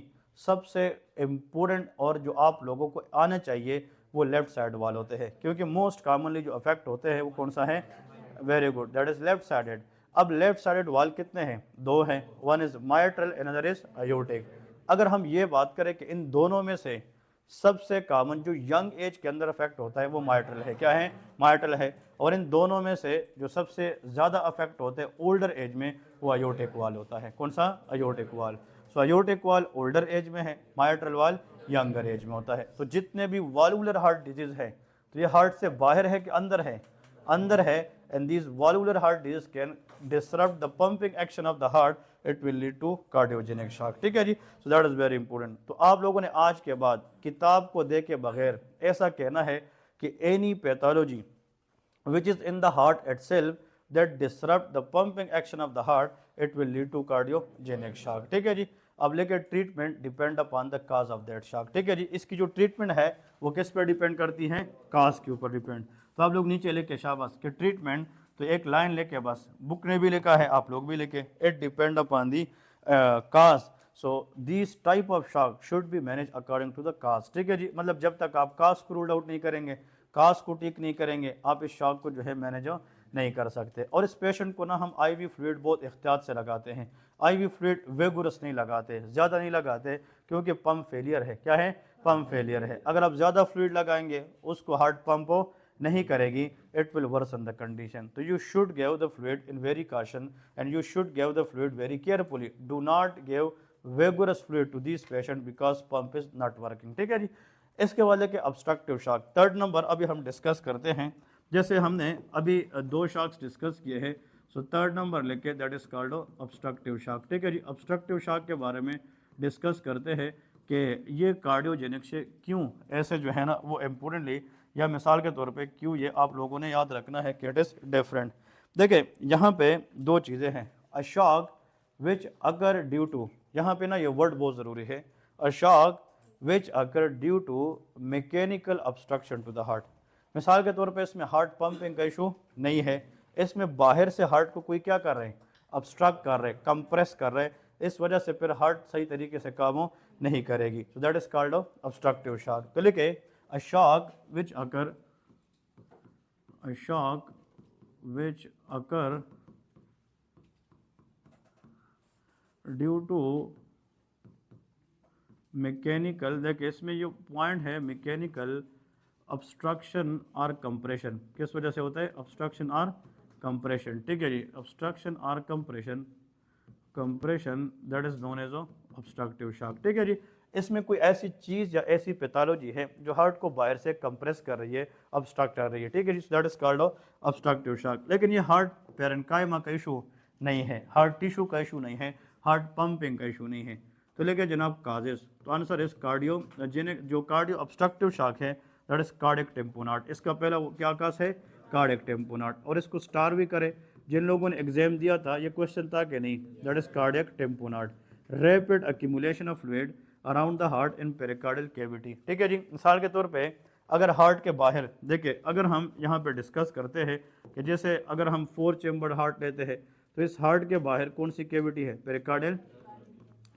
सबसे इम्पोर्टेंट और जो आप लोगों को आना चाहिए वो लेफ्ट साइड वाल होते हैं, क्योंकि मोस्ट कॉमनली जो अफेक्ट होते हैं वो कौन सा है, very good, that is left sided. अब लेफ्ट साइडेड वाल कितने हैं, 2 हैं, one is mitral another is aortic. अगर हम ये बात करें कि इन दोनों में से सबसे कॉमन जो यंग एज के अंदर अफेक्ट होता है वो माइट्रल है, क्या है, माइट्रल है, और इन दोनों में से जो सबसे ज़्यादा अफेक्ट होते हैं ओल्डर एज में वो अयोटिक वाल होता है, कौन सा, अयोटिक वाल। सो अयोटिक वाल ओल्डर एज में है, माइट्रल वाल यंगर एज में होता है। तो जितने भी वाल्वुलर हार्ट डिजीज है तो ये हार्ट से बाहर है कि अंदर है, अंदर है, and this valvular heart disease can disrupt the pumping action of the heart, it will lead to cardiogenic shock, ठीक है जी। so that is very important। तो आप लोगों ने आज के बाद किताब को देखे बगैर ऐसा कहना है कि any pathology which is in the heart itself that disrupt the pumping action of the heart, it will lead to cardiogenic shock, ठीक है जी। अब लेके treatment depend upon the cause of that shock, ठीक है जी। इसकी जो ट्रीटमेंट है वो किस पर डिपेंड करती है, काज के ऊपर डिपेंड। तो आप लोग नीचे लेके शाबाश के ट्रीटमेंट, तो एक लाइन लेके बस, बुक ने भी लिखा है आप लोग भी लेके, it depend upon the cause, so this type of shock should be manage according to the cause, ठीक है जी। मतलब जब तक आप काज को रूल आउट नहीं करेंगे, काज को ठीक नहीं करेंगे, आप इस शॉक को जो है मैनेज नहीं कर सकते। और इस पेशेंट को ना हम आईवी फ्लूइड बहुत एहतियात से लगाते हैं, आईवी फ्लूइड वेगुरस नहीं लगाते, ज़्यादा नहीं लगाते, क्योंकि पंप फेलियर है, क्या है, पंप फेलियर है। अगर आप ज़्यादा फ्लूइड लगाएंगे उसको हार्ट पंप नहीं करेगी, it will worsen the condition. तो you should give the fluid in very caution and you should give the fluid very carefully, do not give vigorous fluid to this patient because pump is not working, ठीक है जी। इसके वाले के obstructive shock, third number अभी हम discuss करते हैं। जैसे हमने अभी 2 शॉक्स डिस्कस किए हैं, सो थर्ड नंबर लेके that is called obstructive shock, ठीक है जी। ऑब्स्ट्रक्टिव शॉक के बारे में डिस्कस करते हैं कि ये कार्डियोजेनिक से क्यों ऐसे जो है ना वो इम्पोर्टेंटली, या मिसाल के तौर पे क्यों ये आप लोगों ने याद रखना है कि इट इज़ डिफरेंट। देखिए यहाँ पे 2 चीज़ें हैं, अ शॉक विच अगर ड्यू टू, यहाँ पे ना ये वर्ड बहुत ज़रूरी है, अ शॉक विच अगर due to mechanical obstruction to the heart. मिसाल के तौर पे इसमें हार्ट पंपिंग का इशू नहीं है, इसमें बाहर से हार्ट को कोई क्या कर रहे हैं, ऑब्स्ट्रक्ट कर रहे हैं, कंप्रेस कर रहे हैं, इस वजह से फिर हार्ट सही तरीके से काम नहीं करेगी, सो that is called obstructive shock. तो लिखे a shock which occur due to mechanical, देखिए इसमें जो पॉइंट है मैकेनिकल ऑब्स्ट्रक्शन और कंप्रेशन, किस वजह से होता है, ऑब्स्ट्रक्शन और कंप्रेशन, ठीक है जी। ऑब्स्ट्रक्शन और compression that is known as obstructive shock, ठीक है जी। इसमें कोई ऐसी चीज़ या ऐसी पैथोलॉजी है जो हार्ट को बाहर से कंप्रेस कर रही है, ऑब्स्ट्रक्ट कर रही है, ठीक है जी, that is called obstructive shock. लेकिन ये हार्ट पैरेन्काइमा का इशू नहीं है, हार्ट टिश्यू का इशू नहीं है, हार्ट पंपिंग का इशू नहीं है। तो लेके जनाब काजेस, तो आंसर इस कार्डियोजेनिक, जो कार्डियो ऑब्स्ट्रक्टिव शॉक है दैट इज कार्डियक टेम्पोनाट। इसका पहला क्या कास है, कार्डियक टेम्पोनाट। और इसको स्टार भी करे, जिन लोगों ने एग्जाम दिया था ये क्वेश्चन था कि नहीं, that is cardiac tamponade. Rapid accumulation of fluid around the heart in pericardial cavity, ठीक है जी। मिसाल के तौर पे अगर हार्ट के बाहर देखिए, अगर हम यहाँ पे डिस्कस करते हैं कि जैसे अगर हम 4 चेम्बर्ड हार्ट लेते हैं तो इस हार्ट के बाहर कौन सी कैविटी है, पेरिकार्डियल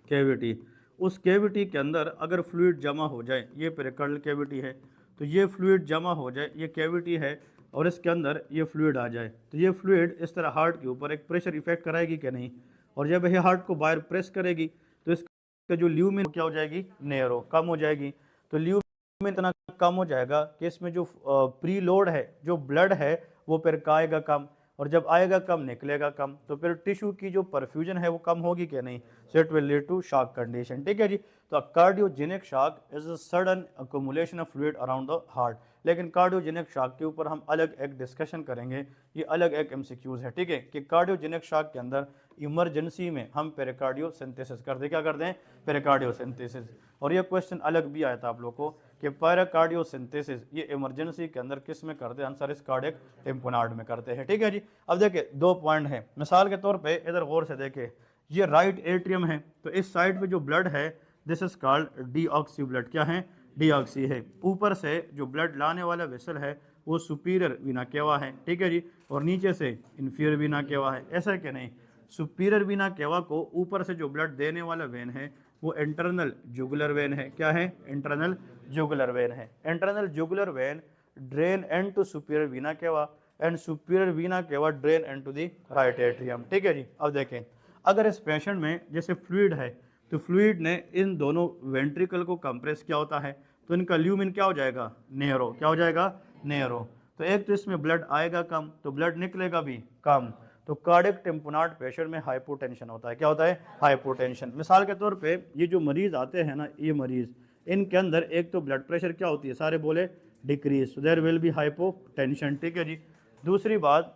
कैविटी। उस कैविटी के अंदर अगर फ्लूइड जमा हो जाए, ये पेरिकार्डियल कैविटी है, तो ये फ्लूइड जमा हो जाए, ये कैविटी है और इसके अंदर ये फ्लूइड आ जाए, तो ये फ्लूइड इस तरह हार्ट के ऊपर एक प्रेशर इफेक्ट कराएगी कि नहीं, और जब ये हार्ट को बाहर प्रेस करेगी तो इसका जो ल्यूमिन क्या हो जाएगी, नैरो, कम हो जाएगी। तो ल्यूमिन इतना कम हो जाएगा कि इसमें जो प्री लोड है, जो ब्लड है वो फिर आएगा कम, और जब आएगा कम निकलेगा कम, तो फिर टिश्यू की जो परफ्यूजन है वो कम होगी कि नहीं, so it will lead to shock condition, ठीक है जी। तो cardiogenic shock is a sudden accumulation of fluid around the heart. लेकिन कार्डियोजेनिक शॉक के ऊपर हम अलग एक डिस्कशन करेंगे, ये अलग एक एमसीक्यूज है, ठीक है, कि कार्डियोजेनिक शॉक के अंदर इमरजेंसी में हम पेरिकार्डियो सिंथेसिस कर दें, क्या कर दें, पेरिकार्डियो सिंथेसिस। और ये क्वेश्चन अलग भी आया था आप लोग को कि पेरिकार्डियो सिंथेसिस ये इमरजेंसी के अंदर किस में करते हैं, आंसर इस कार्डियक टेम्पोनार्ड में करते हैं, ठीक है जी। अब देखिए 2 पॉइंट है, मिसाल के तौर पे इधर गौर से देखे, ये राइट एट्रियम है, तो इस साइड पे जो ब्लड है this is called deoxy blood, क्या है, डीऑक्सी है। ऊपर से जो ब्लड लाने वाला वेसल है वो सुपीरियर वीना केवा है, ठीक है जी, और नीचे से इन्फीरियर वीना केवा है, ऐसा है कि नहीं। सुपीरियर वीना केवा को ऊपर से जो ब्लड देने वाला वेन है वो इंटरनल जुगुलर वेन है, क्या है, इंटरनल जुगुलर वेन है। Internal jugular vein drain and to superior vena cava and superior vena cava drain and to the right atrium, ठीक है जी। अब देखें, अगर इस पेशेंट में जैसे फ्लूइड है तो फ्लूइड ने इन दोनों वेंट्रिकल को कंप्रेस किया होता है, तो इनका ल्यूमिन क्या हो जाएगा, नैरो, क्या हो जाएगा, नैरो। तो एक तो इसमें ब्लड आएगा कम, तो ब्लड निकलेगा भी कम। तो कार्डियक टेम्पोनार्ड पेशेंट में हाइपोटेंशन होता है, क्या होता है, हाइपोटेंशन। मिसाल के तौर पे ये जो मरीज आते हैं ना, ये मरीज, इनके अंदर एक तो ब्लड प्रेशर क्या होती है, सारे बोले decrease, so there will be hypotension, ठीक है जी। दूसरी बात,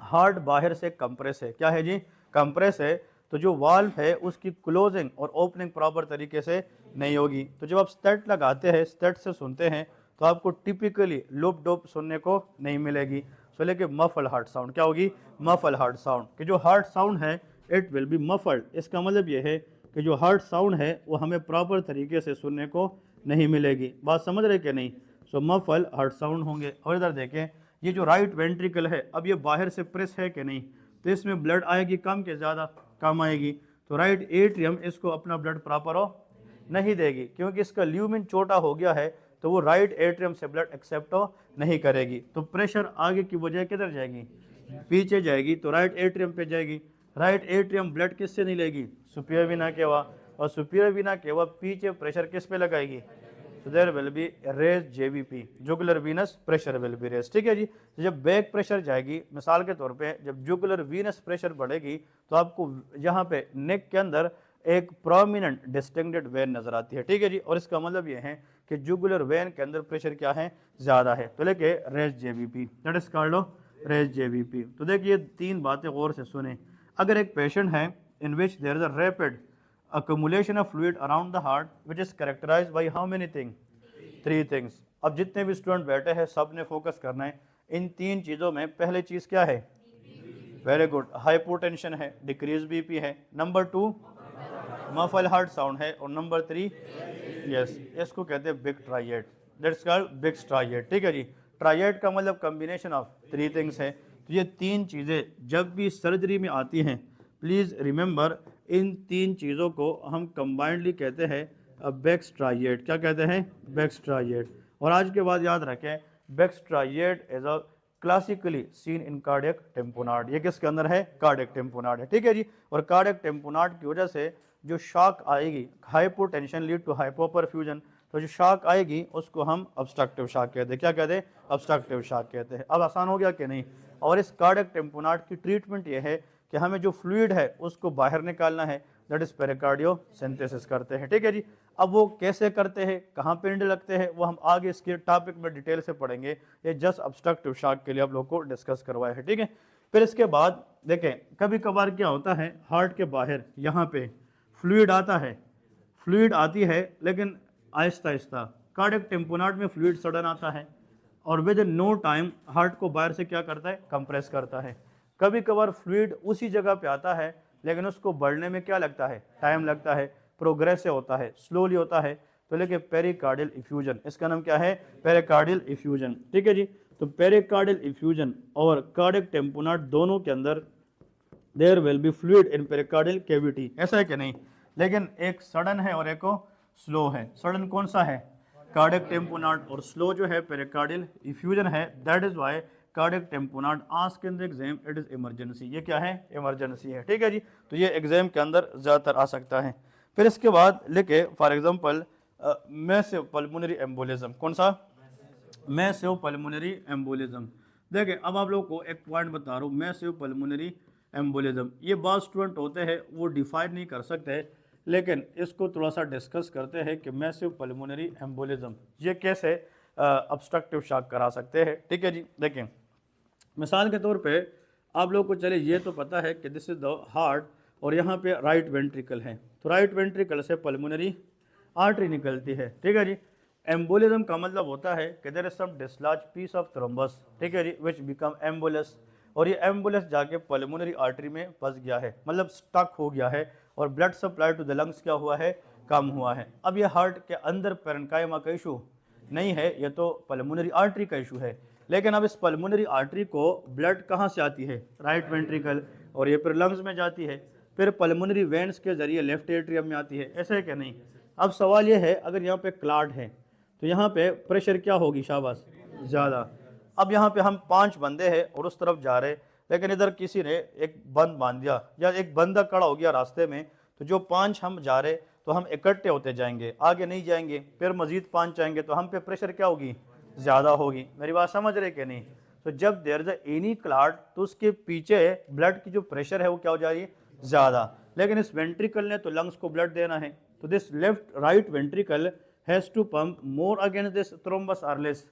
हार्ट बाहर से कंप्रेस है, क्या है जी, कंप्रेस है, तो जो वाल्व है उसकी क्लोजिंग और ओपनिंग प्रॉपर तरीके से नहीं होगी। तो जब आप स्टेट लगाते हैं, स्टेट से सुनते हैं, तो आपको टिपिकली लूप डोप सुनने को नहीं मिलेगी, सो लेके मफल हार्ट साउंड, क्या होगी, मफल हार्ट साउंड। कि जो हार्ट साउंड है इट विल बी मफल्ड, इसका मतलब ये है कि जो हार्ट साउंड है वो हमें प्रॉपर तरीके से सुनने को नहीं मिलेगी, बात समझ रहे कि नहीं। सो मफल हार्ट साउंड होंगे। और इधर देखें, ये जो राइट वेंट्रिकल है, अब ये बाहर से प्रेस है कि नहीं, तो इसमें ब्लड आएगी कम के ज़्यादा, कम आएगी। तो राइट एट्रियम इसको अपना ब्लड प्रॉपर हो नहीं देगी, क्योंकि इसका ल्यूमिन छोटा हो गया है, तो वो राइट एट्रियम से ब्लड एक्सेप्ट नहीं करेगी। तो प्रेशर आगे की वजह किधर जाएगी, पीछे जाएगी, तो राइट एट्रियम पे जाएगी। राइट एट्रियम ब्लड किससे नहीं लेगी, सुपीरियर वीना केवा, और सुपीरियर वीना केवा पीछे प्रेशर किस पे लगाएगी, तो there will be raised JVP, jugular venous pressure will be raised, ठीक है जी। तो जब बैक प्रेशर जाएगी, मिसाल के तौर पे जब जुगुलर वीनस प्रेशर बढ़ेगी तो आपको यहाँ पे नेक के अंदर एक प्रोमिनेंट डिस्टिंक्टेड वेन नजर आती है, ठीक है जी। और इसका मतलब ये है कि जुगुलर वेन के अंदर प्रेशर क्या है, ज़्यादा है, तो लेके raised JVP, that is called raised JVP. तो देखिए 3 बातें गौर से सुने। अगर एक पेशेंट है in which there is a rapid accumulation of fluid around the heart which is characterized by how many things, 3 things। अब जितने भी स्टूडेंट बैठे हैं सब ने फोकस करना है इन 3 चीज़ों में। पहले चीज़ क्या है, वेरी गुड, हाइपोटेंशन है, डिक्रीज बीपी है, नंबर 2 मफल हार्ट साउंड है, और नंबर 3 यस, इसको कहते हैं big triad, that's called big triad, ठीक है जी। ट्राइएड का मतलब कॉम्बिनेशन ऑफ 3 थिंग्स है। तो ये 3 चीज़ें जब भी सर्जरी में आती हैं, प्लीज़ रिमेंबर इन 3 चीज़ों को हम कंबाइंडली कहते हैं बेक्स ट्राइएड, क्या कहते हैं, बेक्स ट्राइएड। और आज के बाद याद रखें, Beck's triad as a classically seen in cardiac tamponade, ये किसके अंदर है, कार्डियक टेम्पोनार्ड है, ठीक है जी। और कार्डियक टेम्पोनार्ड की वजह से जो शॉक आएगी, हाइपोटेंशन लीड टू हाइपोपरफ्यूजन, तो जो शॉक आएगी उसको हम ऑब्स्ट्रक्टिव शॉक कहते हैं, क्या कहते हैं, ऑब्स्ट्रक्टिव शॉक कहते हैं। अब आसान हो गया कि नहीं। और इस कार्डियक टेम्पोनार्ड की ट्रीटमेंट ये है कि हमें जो फ्लूइड है उसको बाहर निकालना है, दैट इज पेरिकार्डियोसिंथेसिस करते हैं, ठीक है जी। अब वो कैसे करते हैं, कहाँ पिंड लगते हैं, वो हम आगे इसके टॉपिक में डिटेल से पढ़ेंगे। ये जस्ट ऑब्स्ट्रक्टिव शॉक के लिए आप लोग को डिस्कस करवाया है, ठीक है। फिर इसके बाद देखें कभी कभार क्या होता है, हार्ट के बाहर यहाँ पे फ्लूइड आता है, फ्लूइड आती है लेकिन आहिस्ता आहिस्ता, कार्डियक टेम्पोनाट में फ्लूइड सडन आता है और within no time heart को बाहर से क्या करता है, कंप्रेस करता है। कभी कभार फ्लूइड उसी जगह पे आता है लेकिन उसको बढ़ने में क्या लगता है, टाइम लगता है, प्रोग्रेसिव होता है, स्लोली होता है, तो लेके पेरिकार्डियल इफ्यूजन, इसका नाम क्या है, पेरिकार्डियल इफ्यूजन, ठीक है जी। तो पेरिकार्डियल इफ्यूजन और कार्डियक टेम्पोनाट दोनों के अंदर there will be fluid in pericardial cavity, ऐसा है कि नहीं। लेकिन एक सडन है और एक स्लो है। सडन कौन सा है, कार्डियक टेम्पोनाट, और स्लो जो है पेरिकार्डियल इफ्यूजन है। That is why cardiac tamponade ask in the exam it is emergency, ये क्या है, इमरजेंसी है, ठीक है जी। तो ये एग्जाम के अंदर ज़्यादातर आ सकता है। फिर इसके बाद लिखे for example massive pulmonary embolism, कौन सा, मैसिव पल्मोनरी एम्बोलिज्म। देखिए अब आप लोगों को एक पॉइंट बता रहा हूँ, मैसिव पल्मोनरी एम्बोलिज्म, ये बहुत स्टूडेंट होते हैं वो डिफाइन नहीं कर सकते, लेकिन इसको थोड़ा सा डिस्कस करते हैं कि मैसिव पल्मोनरी एम्बोलिज्म ये कैसे ऑब्स्ट्रक्टिव शॉक करा सकते हैं, ठीक है जी। देखें मिसाल के तौर पे आप लोग को चले ये तो पता है कि दिस इज द हार्ट और यहाँ पे राइट वेंट्रिकल है, तो राइट वेंट्रिकल से पल्मोनरी आर्टरी निकलती है, ठीक है जी। एम्बोलिज्म का मतलब होता है कि there is some dislodged piece of thrombus, ठीक है जी, विच बिकम एम्बोलस, और ये एम्बुलेंस जाके पल्मोनरी आर्टरी में फंस गया है, मतलब स्टक हो गया है, और blood supply to the lungs क्या हुआ है, कम हुआ है। अब ये हार्ट के अंदर पेरेन्काइमा का इशू नहीं है, ये तो पल्मोनरी आर्टरी का इशू है। लेकिन अब इस पल्मोनरी आर्टरी को ब्लड कहाँ से आती है, राइट वेंट्रिकल, और ये फिर लंग्स में जाती है, फिर पल्मोनरी वेन्स के जरिए लेफ्ट एट्रियम में आती है, ऐसे है कि नहीं। अब सवाल ये है अगर यहाँ पे क्लॉट है तो यहाँ पे प्रेशर क्या होगी, शाबाश, ज़्यादा। अब यहाँ पे हम 5 बंदे हैं और उस तरफ जा रहे, लेकिन इधर किसी ने एक बंद बांध दिया या एक बंदा खड़ा हो गया रास्ते में, तो जो 5 हम जा रहे तो हम इकट्ठे होते जाएंगे, आगे नहीं जाएंगे, फिर मजीद 5 जाएंगे तो हम पे प्रेशर क्या होगी, ज़्यादा होगी। मेरी बात समझ रहे कि नहीं। तो जब देयर इज एनी क्लॉट तो उसके पीछे ब्लड की जो प्रेशर है वो क्या हो जा रही है, ज़्यादा। लेकिन इस वेंट्रिकल ने तो लंग्स को ब्लड देना है, तो this left right ventricle has to pump more against this thrombus or less,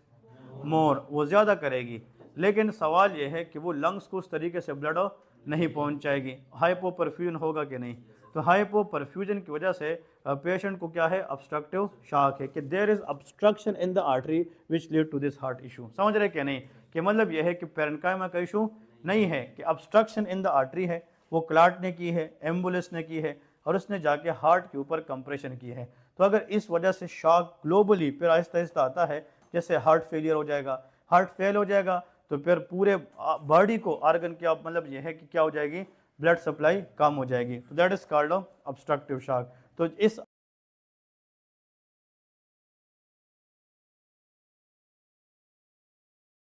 more, वो ज़्यादा करेगी। लेकिन सवाल ये है कि वो लंग्स को उस तरीके से ब्लड नहीं पहुंचाएगी, हाइपोपरफ्यूजन होगा कि नहीं। तो हाइपोपरफ्यूजन की वजह से पेशेंट को क्या है, ऑब्स्ट्रक्टिव शॉक है, कि there is obstruction in the artery which lead to this heart issue. समझ रहे कि नहीं, कि मतलब यह है कि पेरेन्काइमा का इशू नहीं है, कि ऑब्स्ट्रक्शन इन द आर्टरी है, वो क्लॉट ने की है, एम्बुलेंस ने की है, और उसने जाके हार्ट के ऊपर कंप्रेशन की है। तो अगर इस वजह से शॉक ग्लोबली फिर आहिस्ता आहिस्ता आता है, जैसे हार्ट फेलियर हो जाएगा, हार्ट फेल हो जाएगा तो फिर पूरे बॉडी को ऑर्गन क्या मतलब यह है कि क्या हो जाएगी, ब्लड सप्लाई कम हो जाएगी, तो that is called obstructive shock. तो इस